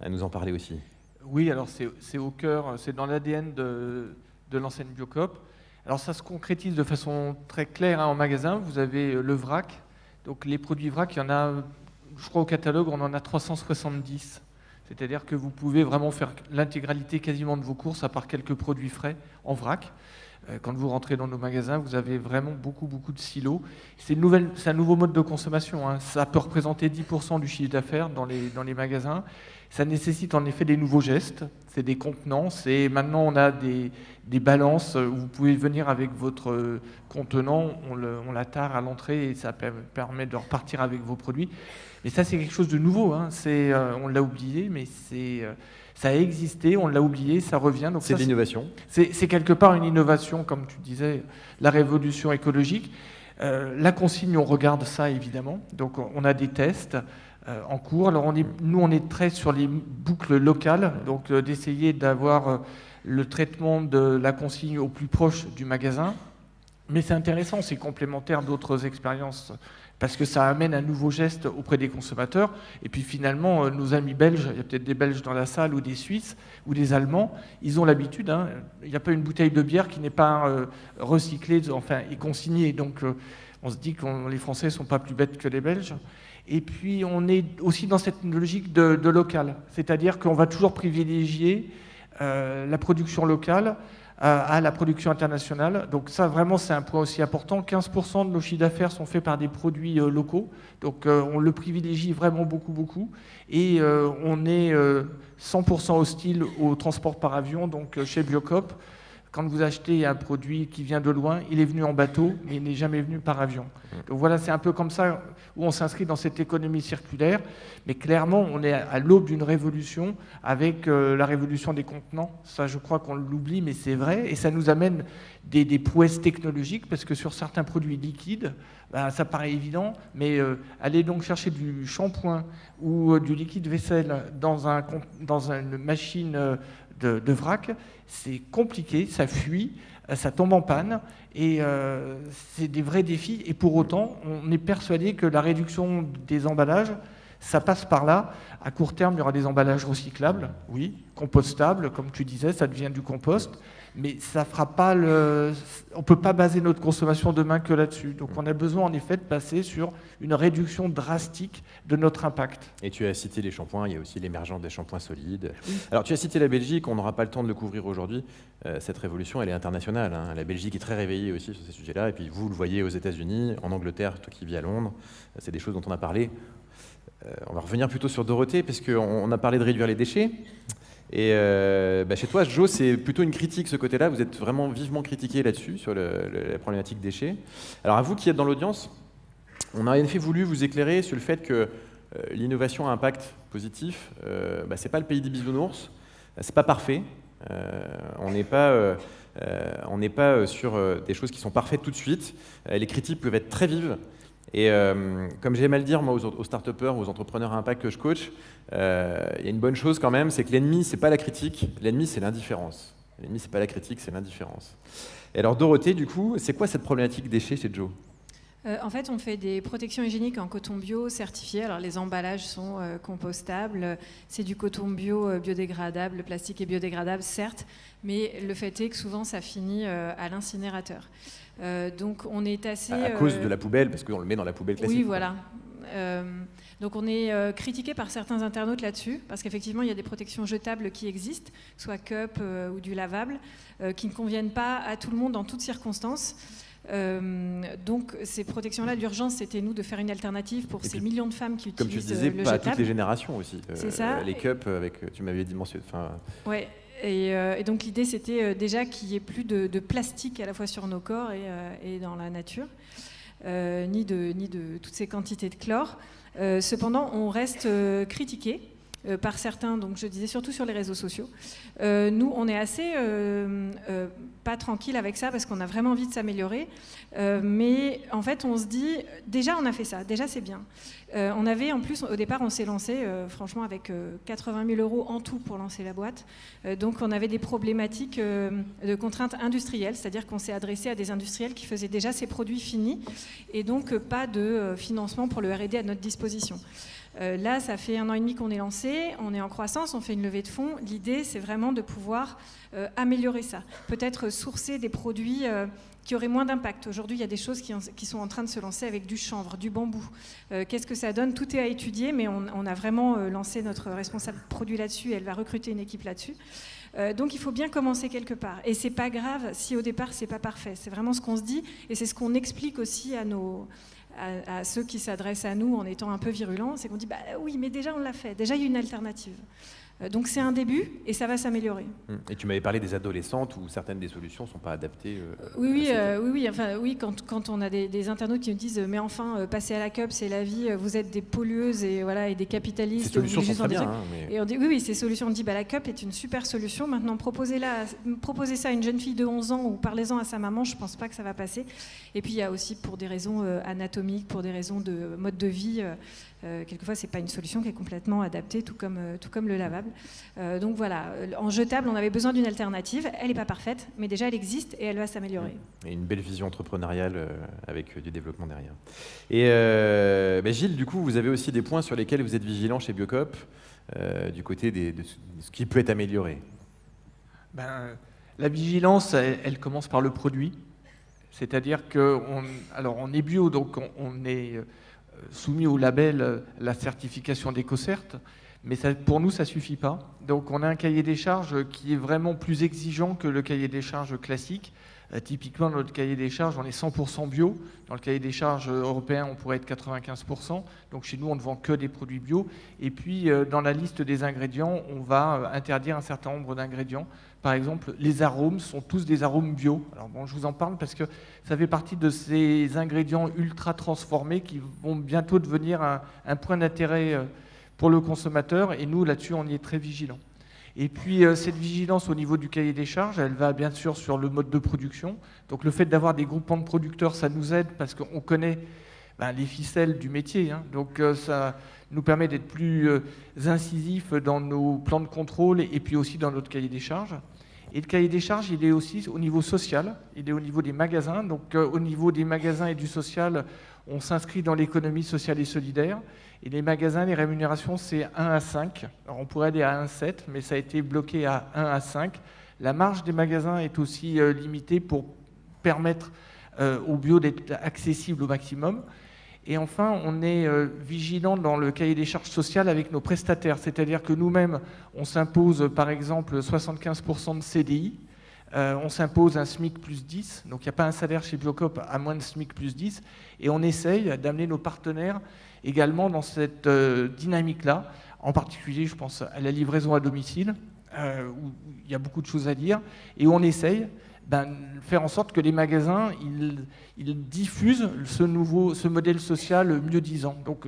à nous en parler aussi. Oui, alors c'est au cœur, c'est dans l'ADN de l'enseigne Biocoop. Alors ça se concrétise de façon très claire en magasin. Vous avez le vrac. Donc les produits vrac, il y en a, je crois au catalogue, on en a 370. C'est-à-dire que vous pouvez vraiment faire l'intégralité quasiment de vos courses, à part quelques produits frais, en vrac. Quand vous rentrez dans nos magasins, vous avez vraiment beaucoup de silos. C'est un nouveau mode de consommation. Hein. Ça peut représenter 10% du chiffre d'affaires dans les magasins. Ça nécessite en effet des nouveaux gestes. C'est des contenants. Maintenant, on a des balances où vous pouvez venir avec votre contenant. On la tare à l'entrée et ça permet de repartir avec vos produits. Mais ça, c'est quelque chose de nouveau. Hein. On l'a oublié, mais ça a existé, on l'a oublié, ça revient. Donc c'est de l'innovation. C'est quelque part une innovation, comme tu disais, la révolution écologique. La consigne, on regarde ça évidemment. Donc on a des tests en cours. Alors nous, on est très sur les boucles locales, donc d'essayer d'avoir le traitement de la consigne au plus proche du magasin. Mais c'est intéressant, c'est complémentaire d'autres expériences parce que ça amène un nouveau geste auprès des consommateurs. Et puis finalement, nos amis belges, il y a peut-être des Belges dans la salle ou des Suisses ou des Allemands, ils ont l'habitude, hein, il n'y a pas une bouteille de bière qui n'est pas recyclée, enfin, et consignée. Donc on se dit que les Français ne sont pas plus bêtes que les Belges. Et puis on est aussi dans cette logique de local, c'est-à-dire qu'on va toujours privilégier la production locale à la production internationale. Donc ça, vraiment, c'est un point aussi important. 15% de nos chiffres d'affaires sont faits par des produits locaux. Donc on le privilégie vraiment beaucoup. Et on est 100% hostile au transport par avion. Donc chez Biocoop, quand vous achetez un produit qui vient de loin, il est venu en bateau, mais il n'est jamais venu par avion. Donc voilà, c'est un peu comme ça où on s'inscrit dans cette économie circulaire. Mais clairement, on est à l'aube d'une révolution avec la révolution des contenants. Ça, je crois qu'on l'oublie, mais c'est vrai. Et ça nous amène des prouesses technologiques, parce que sur certains produits liquides, ça paraît évident, mais aller donc chercher du shampoing ou du liquide vaisselle dans une machine de vrac, c'est compliqué, ça fuit, ça tombe en panne, et c'est des vrais défis. Et pour autant, on est persuadé que la réduction des emballages, ça passe par là. À court terme, il y aura des emballages recyclables, oui, compostables, comme tu disais, ça devient du compost, mais ça fera pas on ne peut pas baser notre consommation demain que là-dessus. Donc on a besoin en effet de passer sur une réduction drastique de notre impact. Et tu as cité les shampoings, il y a aussi l'émergence des shampoings solides. Oui. Alors tu as cité la Belgique, on n'aura pas le temps de le couvrir aujourd'hui. Cette révolution, elle est internationale. Hein. La Belgique est très réveillée aussi sur ces sujets-là. Et puis vous le voyez aux États-Unis, en Angleterre, toi qui vis à Londres, c'est des choses dont on a parlé. On va revenir plutôt sur Dorothée, parce qu'on a parlé de réduire les déchets. Et chez toi, Jo, c'est plutôt une critique, ce côté-là. Vous êtes vraiment vivement critiqué là-dessus, sur la problématique déchets. Alors, à vous qui êtes dans l'audience, on a en effet voulu vous éclairer sur le fait que l'innovation à impact positif, c'est pas le pays des bisounours, c'est pas parfait. On n'est pas sur des choses qui sont parfaites tout de suite. Les critiques peuvent être très vives. Et comme j'aime à le dire moi aux start-upers, aux entrepreneurs à impact que je coach, il y a une bonne chose quand même, c'est que l'ennemi, c'est pas la critique, l'ennemi, c'est l'indifférence. L'ennemi, c'est pas la critique, c'est l'indifférence. Et alors Dorothée, du coup, c'est quoi cette problématique déchets chez Joe ? En fait, on fait des protections hygiéniques en coton bio certifié. Alors, les emballages sont compostables. C'est du coton bio biodégradable. Le plastique est biodégradable, certes, mais le fait est que souvent, ça finit à l'incinérateur. Donc, on est assez... À cause de la poubelle, parce qu'on le met dans la poubelle classique. Oui, voilà. Donc, on est critiqué par certains internautes là-dessus, parce qu'effectivement, il y a des protections jetables qui existent, soit cup ou du lavable, qui ne conviennent pas à tout le monde dans toutes circonstances. Donc ces protections-là d'urgence, c'était nous de faire une alternative pour ces millions de femmes qui utilisent comme tu disais, le pas jetable. à toutes les générations aussi. C'est ça. Les cups, tu m'avais dit mentionné. Ouais. Et donc l'idée, c'était déjà qu'il n'y ait plus de plastique à la fois sur nos corps et dans la nature, ni de toutes ces quantités de chlore. Cependant, on reste critiqué par certains, donc je disais surtout sur les réseaux sociaux. Nous, on est assez pas tranquille avec ça parce qu'on a vraiment envie de s'améliorer. Mais en fait, on se dit, déjà on a fait ça, déjà c'est bien. On avait en plus, au départ, on s'est lancé franchement avec 80 000 € en tout pour lancer la boîte. Donc on avait des problématiques de contraintes industrielles, c'est-à-dire qu'on s'est adressé à des industriels qui faisaient déjà ces produits finis et donc pas de financement pour le R&D à notre disposition. Là, ça fait 1 an et demi qu'on est lancé, on est en croissance, on fait une levée de fonds. L'idée, c'est vraiment de pouvoir améliorer ça. Peut-être sourcer des produits qui auraient moins d'impact. Aujourd'hui, il y a des choses qui sont en train de se lancer avec du chanvre, du bambou. Qu'est-ce que ça donne ? Tout est à étudier, mais on a vraiment lancé notre responsable produit là-dessus et elle va recruter une équipe là-dessus. Donc il faut bien commencer quelque part. Et c'est pas grave si au départ, c'est pas parfait. C'est vraiment ce qu'on se dit et c'est ce qu'on explique aussi à ceux qui s'adressent à nous en étant un peu virulents, c'est qu'on dit oui, mais déjà on l'a fait, déjà il y a une alternative. Donc c'est un début et ça va s'améliorer. Et tu m'avais parlé des adolescentes où certaines des solutions ne sont pas adaptées. Oui, quand on a des internautes qui me disent mais enfin passer à la cup c'est la vie, vous êtes des pollueuses et des capitalistes. Ces solutions sont très bien. Et on dit oui, ces solutions, on dit la cup est une super solution. Maintenant proposez ça à une jeune fille de 11 ans ou parlez-en à sa maman, je pense pas que ça va passer. Et puis il y a aussi pour des raisons anatomiques, pour des raisons de mode de vie. Quelquefois, c'est pas une solution qui est complètement adaptée, tout comme le lavable. Donc voilà, en jetable, on avait besoin d'une alternative. Elle n'est pas parfaite, mais déjà, elle existe et elle va s'améliorer. Et une belle vision entrepreneuriale avec du développement derrière. Et Gilles, du coup, vous avez aussi des points sur lesquels vous êtes vigilant chez Biocop, du côté de ce qui peut être amélioré. La vigilance, elle commence par le produit. C'est-à-dire qu'on est bio, donc on est... soumis au label la certification d'EcoCert, mais pour nous, ça ne suffit pas. Donc on a un cahier des charges qui est vraiment plus exigeant que le cahier des charges classique. Typiquement, dans notre cahier des charges, on est 100% bio. Dans le cahier des charges européen, on pourrait être 95%. Donc chez nous, on ne vend que des produits bio. Et puis, dans la liste des ingrédients, on va interdire un certain nombre d'ingrédients. Par exemple, les arômes sont tous des arômes bio. Alors bon, je vous en parle parce que ça fait partie de ces ingrédients ultra transformés qui vont bientôt devenir un point d'intérêt pour le consommateur. Et nous, là-dessus, on y est très vigilants. Et puis, cette vigilance au niveau du cahier des charges, elle va bien sûr sur le mode de production. Donc, le fait d'avoir des groupements de producteurs, ça nous aide parce qu'on connaît les ficelles du métier. Donc, ça nous permet d'être plus incisifs dans nos plans de contrôle et puis aussi dans notre cahier des charges. Et le cahier des charges, il est aussi au niveau social, il est au niveau des magasins. Donc, au niveau des magasins et du social, on s'inscrit dans l'économie sociale et solidaire. Et les magasins, les rémunérations, c'est 1 à 5. Alors, on pourrait aller à 1,7, mais ça a été bloqué à 1 à 5. La marge des magasins est aussi limitée pour permettre au bio d'être accessible au maximum. Et enfin, on est vigilant dans le cahier des charges sociales avec nos prestataires. C'est-à-dire que nous-mêmes, on s'impose par exemple 75% de CDI. On s'impose un SMIC plus 10. Donc il n'y a pas un salaire chez Biocop à moins de SMIC plus 10. Et on essaye d'amener nos partenaires également dans cette dynamique-là. En particulier, je pense à la livraison à domicile, où il y a beaucoup de choses à dire. Et où on essaye faire en sorte que les magasins ils diffusent ce modèle social mieux disant. Donc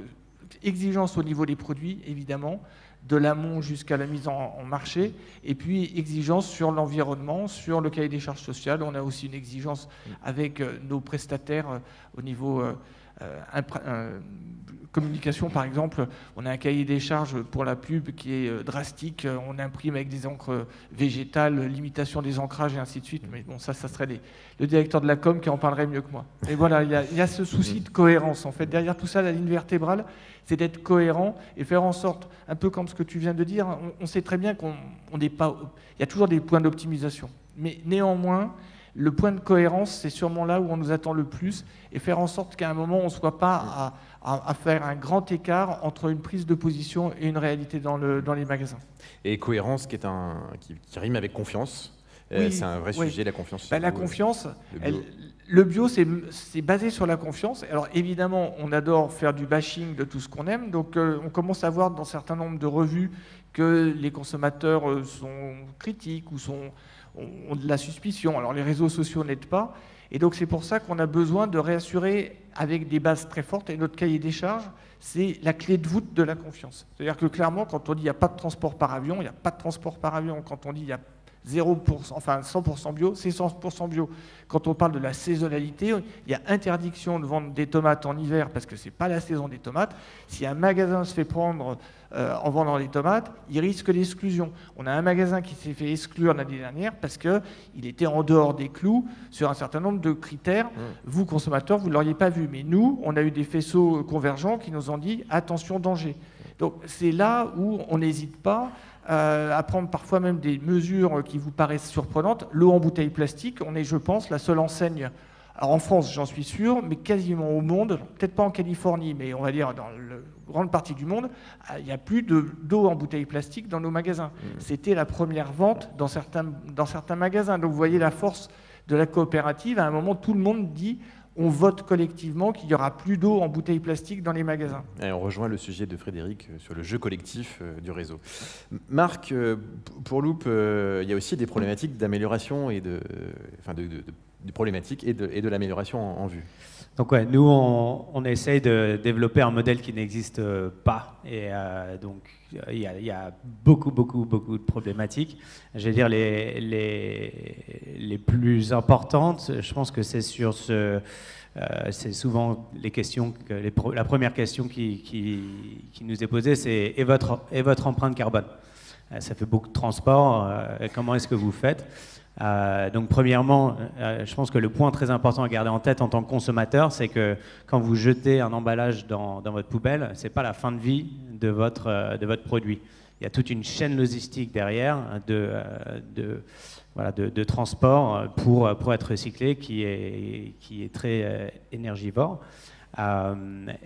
exigence au niveau des produits, évidemment, de l'amont jusqu'à la mise en marché, et puis exigence sur l'environnement, sur le cahier des charges sociales. On a aussi une exigence avec nos prestataires au niveau communication, par exemple. On a un cahier des charges pour la pub qui est drastique. On imprime avec des encres végétales, limitation des ancrages et ainsi de suite. Mais bon, ça serait le directeur de la com qui en parlerait mieux que moi. Et voilà, il y a ce souci de cohérence. En fait, derrière tout ça, la ligne vertébrale, c'est d'être cohérent et faire en sorte, un peu comme ce que tu viens de dire, on sait très bien qu'on n'est pas... Il y a toujours des points d'optimisation. Mais néanmoins, le point de cohérence, c'est sûrement là où on nous attend le plus, et faire en sorte qu'à un moment, on ne soit pas à faire un grand écart entre une prise de position et une réalité dans les magasins. Et cohérence qui rime avec confiance. Oui, c'est un vrai sujet, la confiance. La confiance, le bio, c'est basé sur la confiance. Alors évidemment, on adore faire du bashing de tout ce qu'on aime, donc on commence à voir dans un certain nombre de revues que les consommateurs sont critiques ou ont de la suspicion. Alors les réseaux sociaux n'aident pas, et donc c'est pour ça qu'on a besoin de réassurer avec des bases très fortes, et notre cahier des charges, c'est la clé de voûte de la confiance. C'est-à-dire que clairement, quand on dit il n'y a pas de transport par avion, il n'y a pas de transport par avion. Quand on dit il y a 0%, enfin 100% bio, c'est 100% bio. Quand on parle de la saisonnalité, il y a interdiction de vendre des tomates en hiver parce que ce n'est pas la saison des tomates. Si un magasin se fait prendre en vendant des tomates, il risque l'exclusion. On a un magasin qui s'est fait exclure l'année dernière parce qu'il était en dehors des clous sur un certain nombre de critères. Vous, consommateurs, vous ne l'auriez pas vu. Mais nous, on a eu des faisceaux convergents qui nous ont dit « attention, danger ». Donc c'est là où on n'hésite pas à prendre parfois même des mesures qui vous paraissent surprenantes. L'eau en bouteille plastique, on est, je pense, la seule enseigne, alors en France j'en suis sûr, mais quasiment au monde, peut-être pas en Californie, mais on va dire dans la grande partie du monde, il n'y a plus d'eau en bouteille plastique dans nos magasins. C'était la première vente dans certains magasins. Donc vous voyez la force de la coopérative. À un moment, tout le monde dit on vote collectivement qu'il n'y aura plus d'eau en bouteille plastique dans les magasins. Et on rejoint le sujet de Frédéric sur le jeu collectif du réseau. Marc, pour Loop, il y a aussi des problématiques d'amélioration et des problématiques et de l'amélioration en vue. Donc ouais, nous on essaye de développer un modèle qui n'existe pas, et donc il y a beaucoup de problématiques. Je vais dire les plus importantes. Je pense que c'est sur c'est souvent les questions la première question qui nous est posée, c'est et votre empreinte carbone. Ça fait beaucoup de transport. Comment est-ce que vous faites? Donc premièrement, je pense que le point très important à garder en tête en tant que consommateur, c'est que quand vous jetez un emballage dans votre poubelle, c'est pas la fin de vie de votre produit. Il y a toute une chaîne logistique derrière de transport pour être recyclé qui est très énergivore.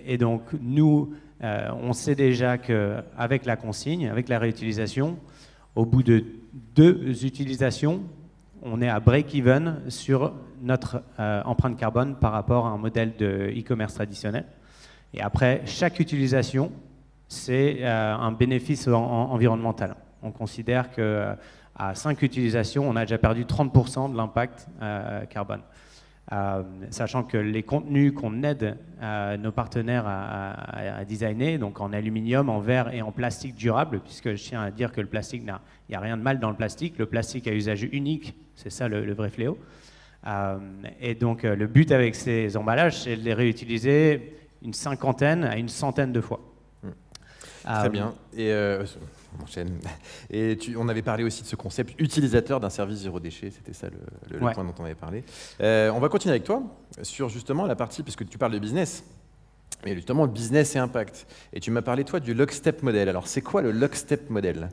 Et donc nous, on sait déjà qu'avec la consigne, avec la réutilisation, au bout de 2 utilisations, on est à break-even sur notre empreinte carbone par rapport à un modèle de e-commerce traditionnel. Et après, chaque utilisation, c'est un bénéfice environnemental. On considère qu'à 5 utilisations, on a déjà perdu 30% de l'impact carbone. Sachant que les contenus qu'on aide nos partenaires à designer, donc en aluminium, en verre et en plastique durable, puisque je tiens à dire que le plastique, il n'y a rien de mal dans le plastique. Le plastique à usage unique, c'est ça le vrai fléau. Et donc le but avec ces emballages, c'est de les réutiliser une 50aine à une 100aine de fois. Très bien. Et on enchaîne. Et on avait parlé aussi de ce concept utilisateur d'un service zéro déchet, c'était ça le point dont on avait parlé. On va continuer avec toi sur justement la partie, parce que tu parles de business, mais justement business et impact. Et tu m'as parlé toi du lockstep model. Alors c'est quoi le lockstep model?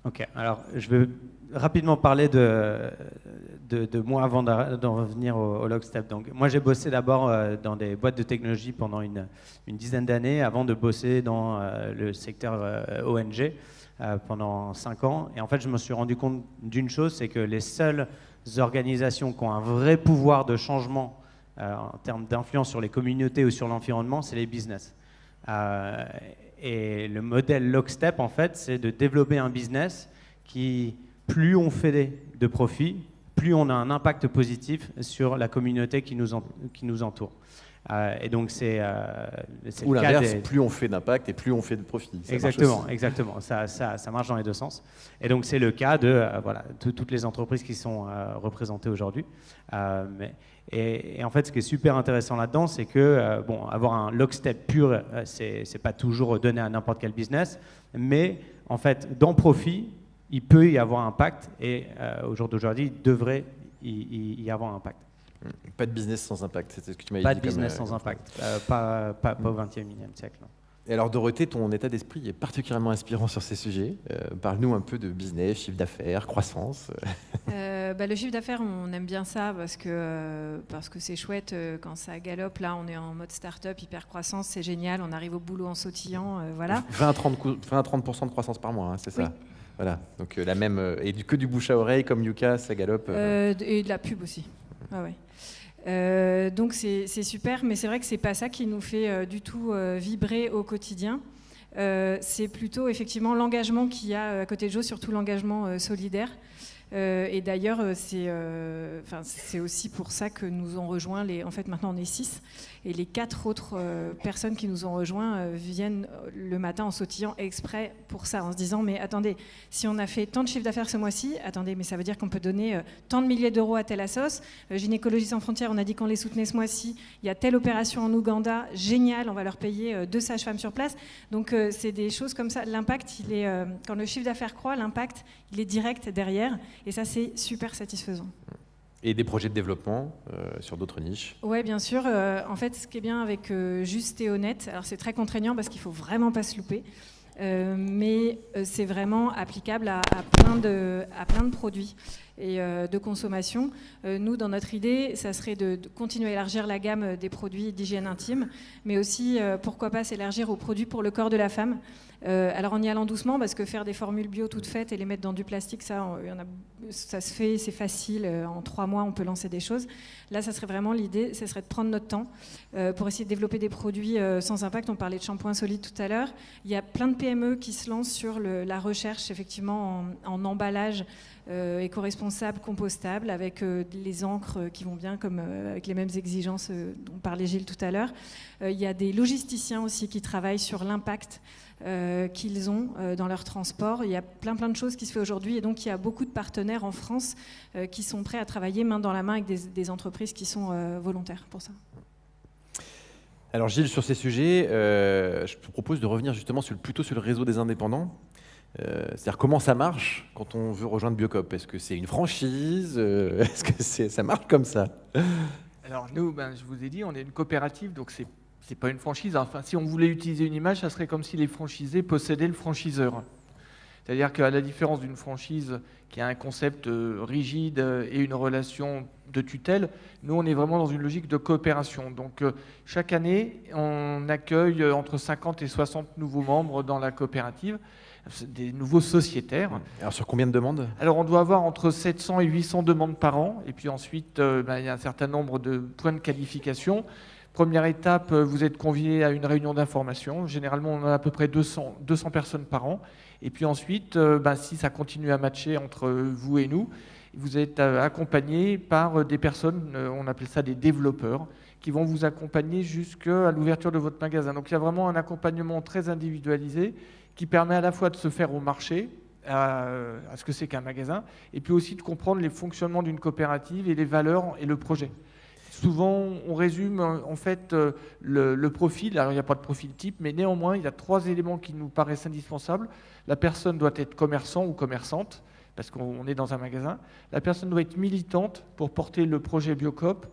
Ok, alors je vais rapidement parler de moi avant d'en revenir au lockstep. Donc, moi, j'ai bossé d'abord dans des boîtes de technologie pendant une dizaine d'années avant de bosser dans le secteur ONG pendant 5 ans. Et en fait, je me suis rendu compte d'une chose, c'est que les seules organisations qui ont un vrai pouvoir de changement en termes d'influence sur les communautés ou sur l'environnement, c'est les business. Et le modèle lockstep, en fait, c'est de développer un business qui, plus on fait de profit, plus on a un impact positif sur la communauté qui nous entoure. Et donc c'est ou le cas l'inverse, plus on fait d'impact et plus on fait de profit. Exactement. Ça marche dans les deux sens. Et donc c'est le cas de toutes les entreprises qui sont représentées aujourd'hui. Et en fait, ce qui est super intéressant là-dedans, c'est que avoir un lockstep pur, c'est pas toujours donné à n'importe quel business, mais en fait, dans Profit, il peut y avoir impact et au jour d'aujourd'hui, il devrait y avoir un impact. Pas de business sans impact, c'était ce que tu m'avais dit. Pas de business sans impact, pas au XXIe siècle. Non. Et alors Dorothée, ton état d'esprit est particulièrement inspirant sur ces sujets. Parle-nous un peu de business, chiffre d'affaires, croissance. Le chiffre d'affaires, on aime bien ça parce que c'est chouette quand ça galope. Là, on est en mode start-up, hyper croissance, c'est génial. On arrive au boulot en sautillant, voilà. 20 à 30% de croissance par mois, hein, c'est ça. Oui. Voilà. Donc la même que du bouche à oreille comme Yuka, ça galope. Et de la pub aussi. Ah ouais. Donc c'est super, mais c'est vrai que c'est pas ça qui nous fait du tout vibrer au quotidien. C'est plutôt effectivement l'engagement qu'il y a à côté de Joe, surtout l'engagement solidaire. Et d'ailleurs, c'est aussi pour ça que nous ont rejoint, en fait maintenant on est 6, et les 4 autres personnes qui nous ont rejoints viennent le matin en sautillant exprès pour ça, en se disant mais attendez, si on a fait tant de chiffre d'affaires ce mois-ci, attendez, mais ça veut dire qu'on peut donner tant de milliers d'euros à telle assos. Gynécologie sans frontières, on a dit qu'on les soutenait ce mois-ci, il y a telle opération en Ouganda, génial, on va leur payer 2 sages-femmes sur place. Donc c'est des choses comme ça, l'impact, quand le chiffre d'affaires croît, l'impact, il est direct derrière. Et ça, c'est super satisfaisant. Et des projets de développement sur d'autres niches? Oui, bien sûr. En fait, ce qui est bien avec Juste et Honnête, alors c'est très contraignant parce qu'il ne faut vraiment pas se louper, mais c'est vraiment applicable à plein de produits et de consommation. Nous, dans notre idée, ça serait de continuer à élargir la gamme des produits d'hygiène intime, mais aussi, pourquoi pas, s'élargir aux produits pour le corps de la femme. Alors en y allant doucement, parce que faire des formules bio toutes faites et les mettre dans du plastique, ça se fait, c'est facile, en 3 mois on peut lancer des choses. Là, ça serait vraiment l'idée, ça serait de prendre notre temps pour essayer de développer des produits sans impact. On parlait de shampoing solide tout à l'heure. Il y a plein de PME qui se lancent sur la recherche effectivement en emballage éco-responsable, compostable, avec les encres qui vont bien, comme avec les mêmes exigences dont parlait Gilles tout à l'heure. Il y a des logisticiens aussi qui travaillent sur l'impact qu'ils ont dans leur transport. Il y a plein de choses qui se font aujourd'hui, et donc il y a beaucoup de partenaires en France qui sont prêts à travailler main dans la main avec des entreprises qui sont volontaires pour ça. Alors Gilles, sur ces sujets, je te propose de revenir justement plutôt sur le réseau des indépendants. C'est-à-dire comment ça marche quand on veut rejoindre Biocop? Est-ce que c'est une franchise? Est-ce que ça marche comme ça? Alors nous, je vous ai dit, on est une coopérative, donc c'est pas une franchise. Enfin, si on voulait utiliser une image, ça serait comme si les franchisés possédaient le franchiseur. C'est-à-dire qu'à la différence d'une franchise qui a un concept rigide et une relation de tutelle, nous, on est vraiment dans une logique de coopération. Donc, chaque année, on accueille entre 50 et 60 nouveaux membres dans la coopérative, des nouveaux sociétaires. Alors, sur combien de demandes? Alors, on doit avoir entre 700 et 800 demandes par an. Et puis ensuite, il y a un certain nombre de points de qualification. Première étape, vous êtes convié à une réunion d'information. Généralement, on a à peu près 200 personnes par an. Et puis ensuite, si ça continue à matcher entre vous et nous, vous êtes accompagné par des personnes, on appelle ça des développeurs, qui vont vous accompagner jusqu'à l'ouverture de votre magasin. Donc il y a vraiment un accompagnement très individualisé qui permet à la fois de se faire au marché, à ce que c'est qu'un magasin, et puis aussi de comprendre les fonctionnements d'une coopérative et les valeurs et le projet. Souvent, on résume en fait le profil. Alors, il n'y a pas de profil type, mais néanmoins, il y a 3 éléments qui nous paraissent indispensables. La personne doit être commerçant ou commerçante, parce qu'on est dans un magasin. La personne doit être militante pour porter le projet Biocop.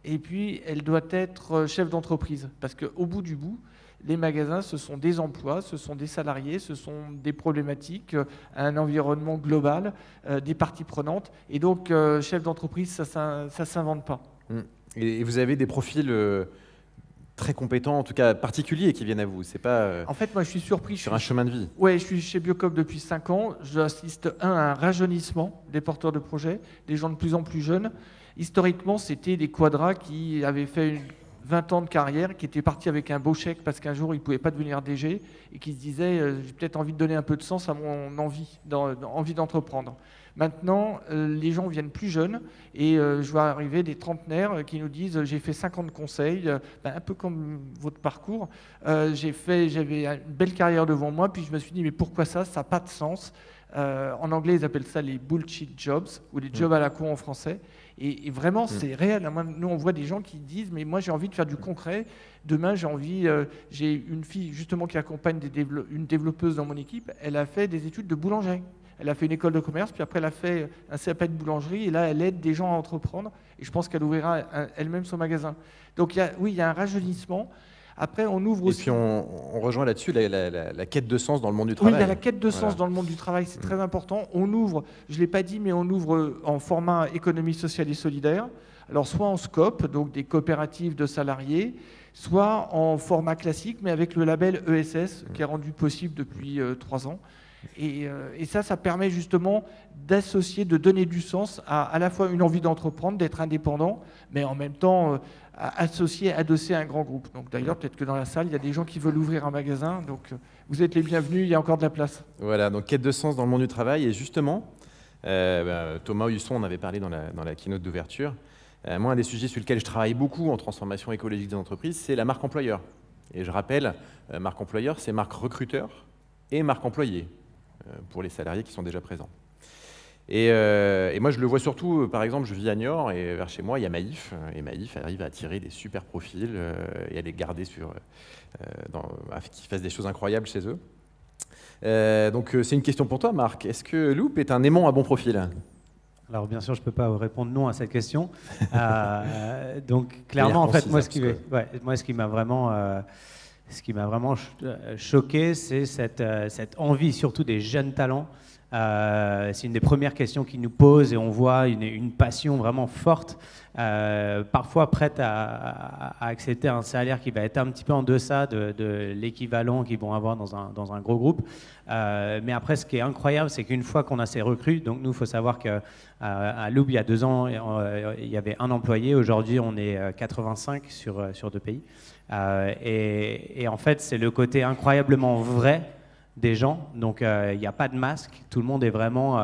Et puis, elle doit être chef d'entreprise, parce qu'au bout du bout, les magasins, ce sont des emplois, ce sont des salariés, ce sont des problématiques, un environnement global, des parties prenantes. Et donc, chef d'entreprise, ça ne s'invente pas. Et vous avez des profils très compétents, en tout cas particuliers, qui viennent à vous. C'est pas. En fait, moi, je suis surpris. Sur un chemin de vie. Oui, je suis chez Biocop depuis 5 ans. J'assiste à un rajeunissement des porteurs de projets, des gens de plus en plus jeunes. Historiquement, c'était des quadras qui avaient fait 20 ans de carrière, qui était parti avec un beau chèque parce qu'un jour il ne pouvait pas devenir DG et qui se disait j'ai peut-être envie de donner un peu de sens à mon envie d'entreprendre. Maintenant, les gens viennent plus jeunes et je vois arriver des trentenaires qui nous disent j'ai fait 50 conseils, un peu comme votre parcours. J'avais une belle carrière devant moi, puis je me suis dit mais pourquoi ça n'a pas de sens. En anglais, ils appellent ça les bullshit jobs ou les jobs à la con en français. Et vraiment, c'est réel. Nous, on voit des gens qui disent mais moi, j'ai envie de faire du concret. Demain, j'ai une fille justement qui accompagne une développeuse dans mon équipe. Elle a fait des études de boulangerie. Elle a fait une école de commerce, puis après elle a fait un CAP de boulangerie, et là elle aide des gens à entreprendre, et je pense qu'elle ouvrira elle-même son magasin. Donc il y a un rajeunissement. Après on ouvre aussi... Et puis on rejoint là-dessus la quête de sens dans le monde du travail. Oui, la quête de sens dans le monde du travail, c'est très important. On ouvre, je ne l'ai pas dit, mais on ouvre en format économie sociale et solidaire. Alors soit en scope, donc des coopératives de salariés, soit en format classique, mais avec le label ESS, qui est rendu possible depuis 3 ans. Et ça permet justement d'associer, de donner du sens à la fois une envie d'entreprendre, d'être indépendant, mais en même temps adossé à un grand groupe. Donc d'ailleurs, peut-être que dans la salle, il y a des gens qui veulent ouvrir un magasin, donc vous êtes les bienvenus, il y a encore de la place. Voilà, donc quête de sens dans le monde du travail, et justement, Thomas Husson en avait parlé dans la keynote d'ouverture. Moi, un des sujets sur lesquels je travaille beaucoup en transformation écologique des entreprises, c'est la marque employeur. Et je rappelle, marque employeur, c'est marque recruteur et marque employé, pour les salariés qui sont déjà présents. Et moi, je le vois surtout, par exemple, je vis à Niort, et vers chez moi, il y a Maïf, et Maïf arrive à attirer des super profils et à les garder qui fassent des choses incroyables chez eux. Donc, c'est une question pour toi, Marc. Est-ce que Loop est un aimant à bon profil ? Alors, bien sûr, je ne peux pas répondre non à cette question. Donc, clairement, en fait, moi, ce qui m'a vraiment... Ce qui m'a vraiment choqué, c'est cette envie, surtout des jeunes talents. C'est une des premières questions qu'ils nous posent, et on voit une passion vraiment forte, parfois prête à accepter un salaire qui va être un petit peu en deçà de l'équivalent qu'ils vont avoir dans un gros groupe. Mais après, ce qui est incroyable, c'est qu'une fois qu'on a ces recrues, donc nous, il faut savoir qu'à Loop, il y a 2 ans, il y avait 1 employé. Aujourd'hui, on est 85 sur 2 pays. Et en fait, c'est le côté incroyablement vrai des gens. Donc, il n'y a pas de masque. Tout le monde est vraiment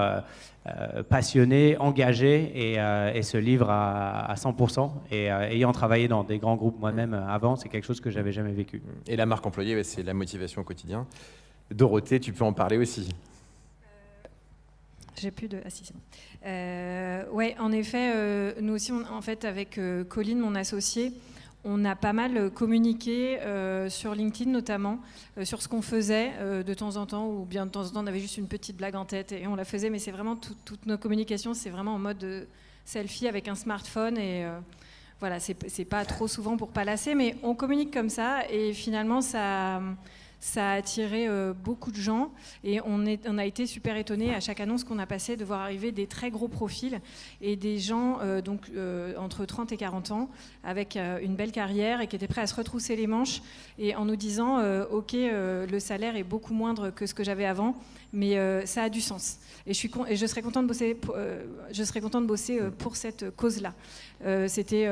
passionné, engagé et se livre à 100%. Et ayant travaillé dans des grands groupes moi-même avant, c'est quelque chose que j'avais jamais vécu. Et la marque employée, c'est la motivation au quotidien. Dorothée, tu peux en parler aussi. J'ai plus de... Ah si, c'est bon. Ouais, en effet, nous aussi, en fait, avec Colline, mon associé, on a pas mal communiqué sur LinkedIn notamment, sur ce qu'on faisait de temps en temps, ou bien de temps en temps on avait juste une petite blague en tête et on la faisait, mais c'est vraiment toutes nos communications, c'est vraiment en mode selfie avec un smartphone et voilà, c'est pas trop souvent pour pas lasser, mais on communique comme ça et finalement ça a attiré beaucoup de gens et on a été super étonnés à chaque annonce qu'on a passée de voir arriver des très gros profils et des gens entre 30 et 40 ans avec une belle carrière et qui étaient prêts à se retrousser les manches et en nous disant ok, le salaire est beaucoup moindre que ce que j'avais avant, mais ça a du sens. Et je serais contente de bosser pour cette cause-là. C'était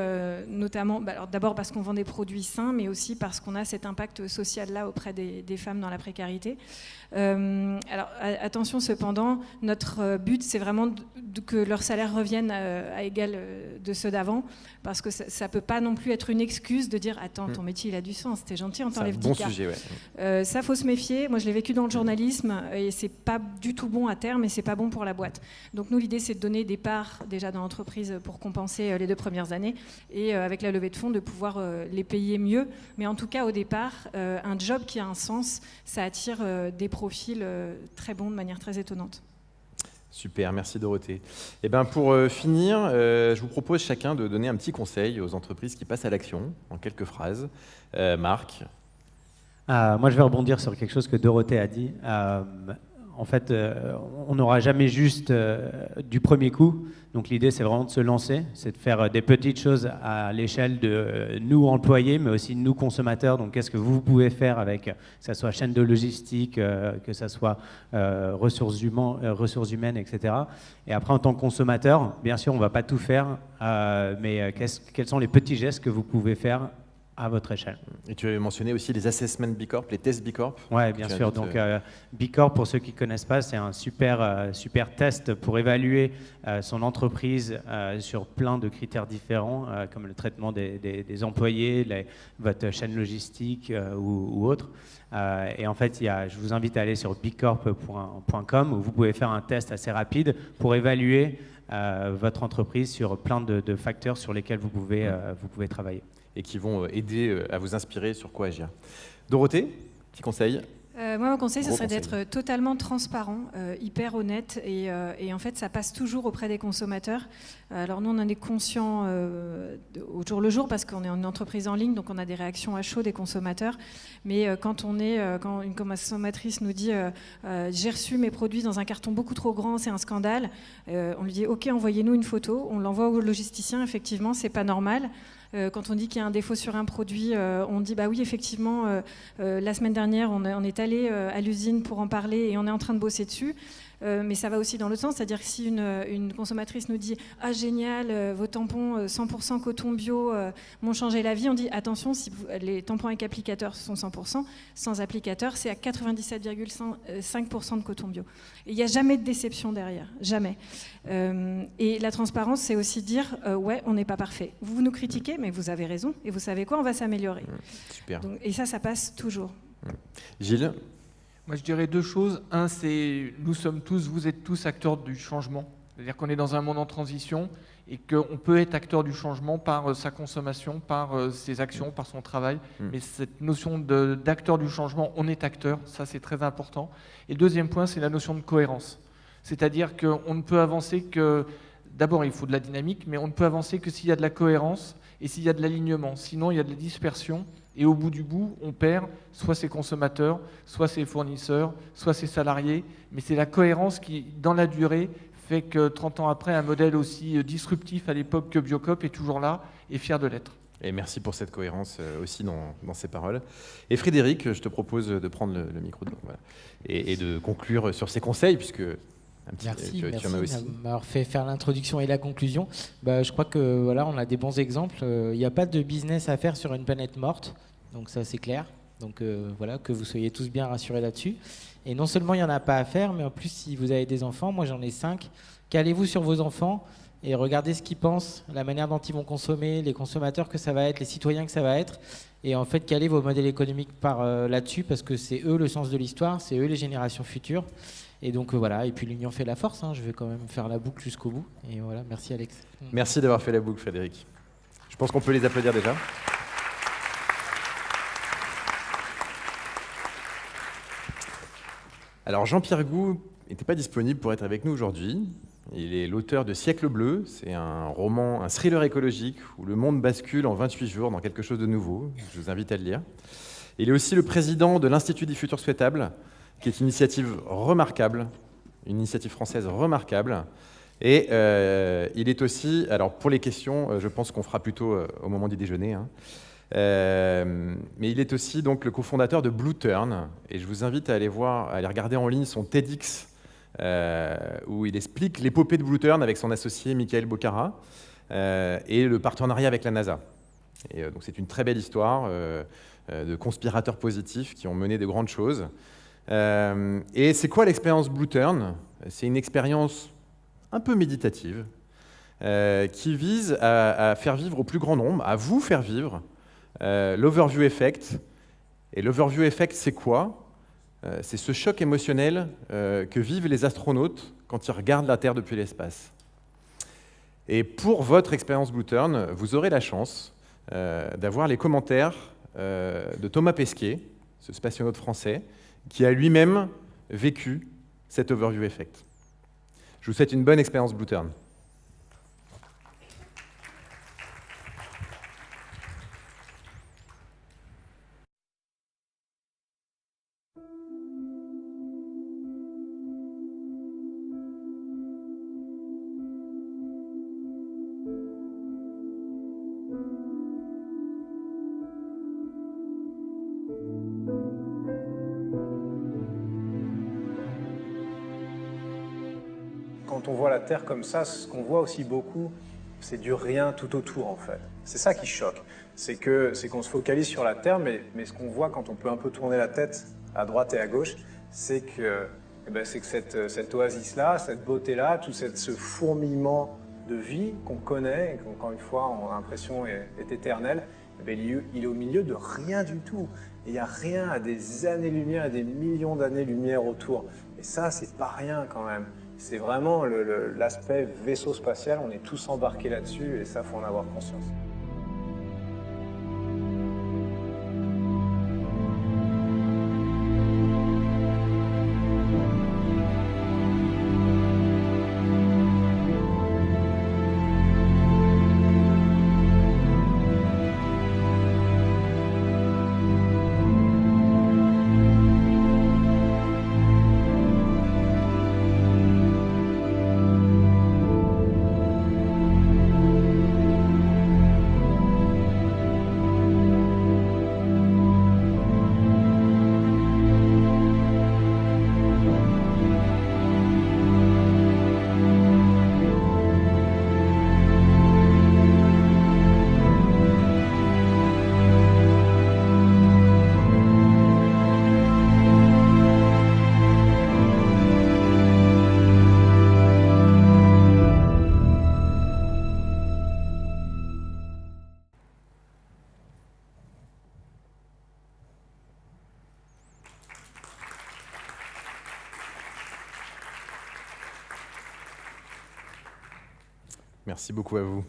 notamment, alors d'abord parce qu'on vend des produits sains, mais aussi parce qu'on a cet impact social-là auprès des femmes dans la précarité. Alors attention cependant, notre but c'est vraiment que leur salaire revienne à égal de ceux d'avant, parce que ça peut pas non plus être une excuse de dire attends, ton métier il a du sens, t'es gentil, on t'enlève 10 cas. Sujet, ouais. Ça faut se méfier. Moi je l'ai vécu dans le journalisme et c'est pas du tout bon à terme et c'est pas bon pour la boîte. Donc nous l'idée c'est de donner des parts déjà dans l'entreprise pour compenser les 2 premières années et avec la levée de fonds de pouvoir les payer mieux. Mais en tout cas au départ, un job qui a un sens, ça attire des profils très bons de manière très étonnante. Super, merci Dorothée. Et ben pour finir, je vous propose chacun de donner un petit conseil aux entreprises qui passent à l'action, en quelques phrases. Marc. Moi, je vais rebondir sur quelque chose que Dorothée a dit. En fait, on n'aura jamais juste du premier coup. Donc l'idée, c'est vraiment de se lancer, c'est de faire des petites choses à l'échelle de nous employés, mais aussi de nous consommateurs. Donc qu'est-ce que vous pouvez faire avec, que ce soit chaîne de logistique, que ce soit ressources humaines, etc. Et après, en tant que consommateur, bien sûr, on ne va pas tout faire, mais quels sont les petits gestes que vous pouvez faire à votre échelle. Et tu avais mentionné aussi les assessments B Corp, les tests B Corp. Oui, bien sûr. Donc, B Corp, pour ceux qui ne connaissent pas, c'est un super test pour évaluer son entreprise sur plein de critères différents, comme le traitement des employés, votre chaîne logistique ou autre. Et en fait, je vous invite à aller sur bcorp.com où vous pouvez faire un test assez rapide pour évaluer votre entreprise sur plein de facteurs sur lesquels vous pouvez travailler. Et qui vont aider à vous inspirer sur quoi agir. Dorothée, petit conseil? Moi, mon conseil, ce serait d'être totalement transparent, hyper honnête, et en fait, ça passe toujours auprès des consommateurs. Alors nous, on en est conscients au jour le jour, parce qu'on est une entreprise en ligne, donc on a des réactions à chaud des consommateurs. Mais quand une consommatrice nous dit j'ai reçu mes produits dans un carton beaucoup trop grand, c'est un scandale, on lui dit ok, envoyez-nous une photo, on l'envoie au logisticien, effectivement, c'est pas normal. Quand on dit qu'il y a un défaut sur un produit, on dit bah oui, effectivement, la semaine dernière, on est allé à l'usine pour en parler et on est en train de bosser dessus. Mais ça va aussi dans l'autre sens, c'est-à-dire que si une consommatrice nous dit « Ah génial, vos tampons 100% coton bio m'ont changé la vie », on dit « Attention, si les tampons avec applicateur sont 100%, sans applicateur, c'est à 97,5% de coton bio. » Et il n'y a jamais de déception derrière, jamais. Et la transparence, c'est aussi dire « Ouais, on n'est pas parfait. Vous nous critiquez, mais vous avez raison, et vous savez quoi, on va s'améliorer. » Super. Donc, et ça passe toujours. Gilles? Moi, je dirais deux choses. Un, c'est vous êtes tous acteurs du changement. C'est-à-dire qu'on est dans un monde en transition et qu'on peut être acteur du changement par sa consommation, par ses actions, par son travail. Mais cette notion d'acteur du changement, on est acteur, ça c'est très important. Et le deuxième point, c'est la notion de cohérence. C'est-à-dire qu'on ne peut avancer que... D'abord, il faut de la dynamique, mais on ne peut avancer que s'il y a de la cohérence et s'il y a de l'alignement. Sinon, il y a de la dispersion. Et au bout du bout, on perd soit ses consommateurs, soit ses fournisseurs, soit ses salariés. Mais c'est la cohérence qui, dans la durée, fait que 30 ans après, un modèle aussi disruptif à l'époque que Biocoop est toujours là et fier de l'être. Et merci pour cette cohérence aussi dans ces paroles. Et Frédéric, je te propose de prendre le micro et de conclure sur ces conseils, puisque... Merci tu en as aussi. de m'avoir fait faire l'introduction et la conclusion. Je crois que voilà, on a des bons exemples. Il n'y a pas de business à faire sur une planète morte, donc ça c'est clair. Donc voilà, que vous soyez tous bien rassurés là-dessus. Et non seulement il n'y en a pas à faire, mais en plus si vous avez des enfants, moi j'en ai 5, calez-vous sur vos enfants et regardez ce qu'ils pensent, la manière dont ils vont consommer, les consommateurs que ça va être, les citoyens que ça va être. Et en fait, calez vos modèles économiques là-dessus, parce que c'est eux le sens de l'histoire, c'est eux les générations futures. Et donc voilà, et puis l'union fait la force, hein. Je vais quand même faire la boucle jusqu'au bout. Et voilà, merci Alex. Merci d'avoir fait la boucle, Frédéric. Je pense qu'on peut les applaudir déjà. Alors Jean-Pierre Gou n'était pas disponible pour être avec nous aujourd'hui. Il est l'auteur de Siècle bleu, c'est un roman, un thriller écologique où le monde bascule en 28 jours dans quelque chose de nouveau. Je vous invite à le lire. Il est aussi le président de l'Institut du futur souhaitable, qui est une initiative remarquable, une initiative française remarquable. Et il est aussi, alors pour les questions, je pense qu'on fera plutôt au moment du déjeuner, hein. Mais il est aussi donc le cofondateur de Blue Turn, et je vous invite à aller regarder en ligne son TEDx, où il explique l'épopée de Blue Turn avec son associé Michael Bocara, et le partenariat avec la NASA. Et donc c'est une très belle histoire de conspirateurs positifs qui ont mené de grandes choses. Et c'est quoi l'expérience Blue Turn? C'est une expérience un peu méditative qui vise à faire vivre au plus grand nombre, à vous faire vivre l'Overview Effect. Et l'Overview Effect, c'est quoi? C'est ce choc émotionnel que vivent les astronautes quand ils regardent la Terre depuis l'espace. Et pour votre expérience Blue Turn, vous aurez la chance d'avoir les commentaires de Thomas Pesquet, ce spationaute français, qui a lui-même vécu cet Overview Effect. Je vous souhaite une bonne expérience Blue Turn. Quand on voit la Terre comme ça, ce qu'on voit aussi beaucoup, c'est du rien tout autour en fait. C'est ça qui choque. C'est qu'on se focalise sur la Terre, mais ce qu'on voit quand on peut un peu tourner la tête à droite et à gauche, c'est que, cette oasis-là, cette beauté-là, tout ce fourmillement de vie qu'on connaît, et qu'encore une fois, on a l'impression est éternel, il est au milieu de rien du tout. Il n'y a rien à des années-lumière, à des millions d'années-lumière autour. Et ça, c'est pas rien quand même. C'est vraiment l'aspect vaisseau spatial, on est tous embarqués là-dessus, et ça, il faut en avoir conscience. Merci beaucoup à vous.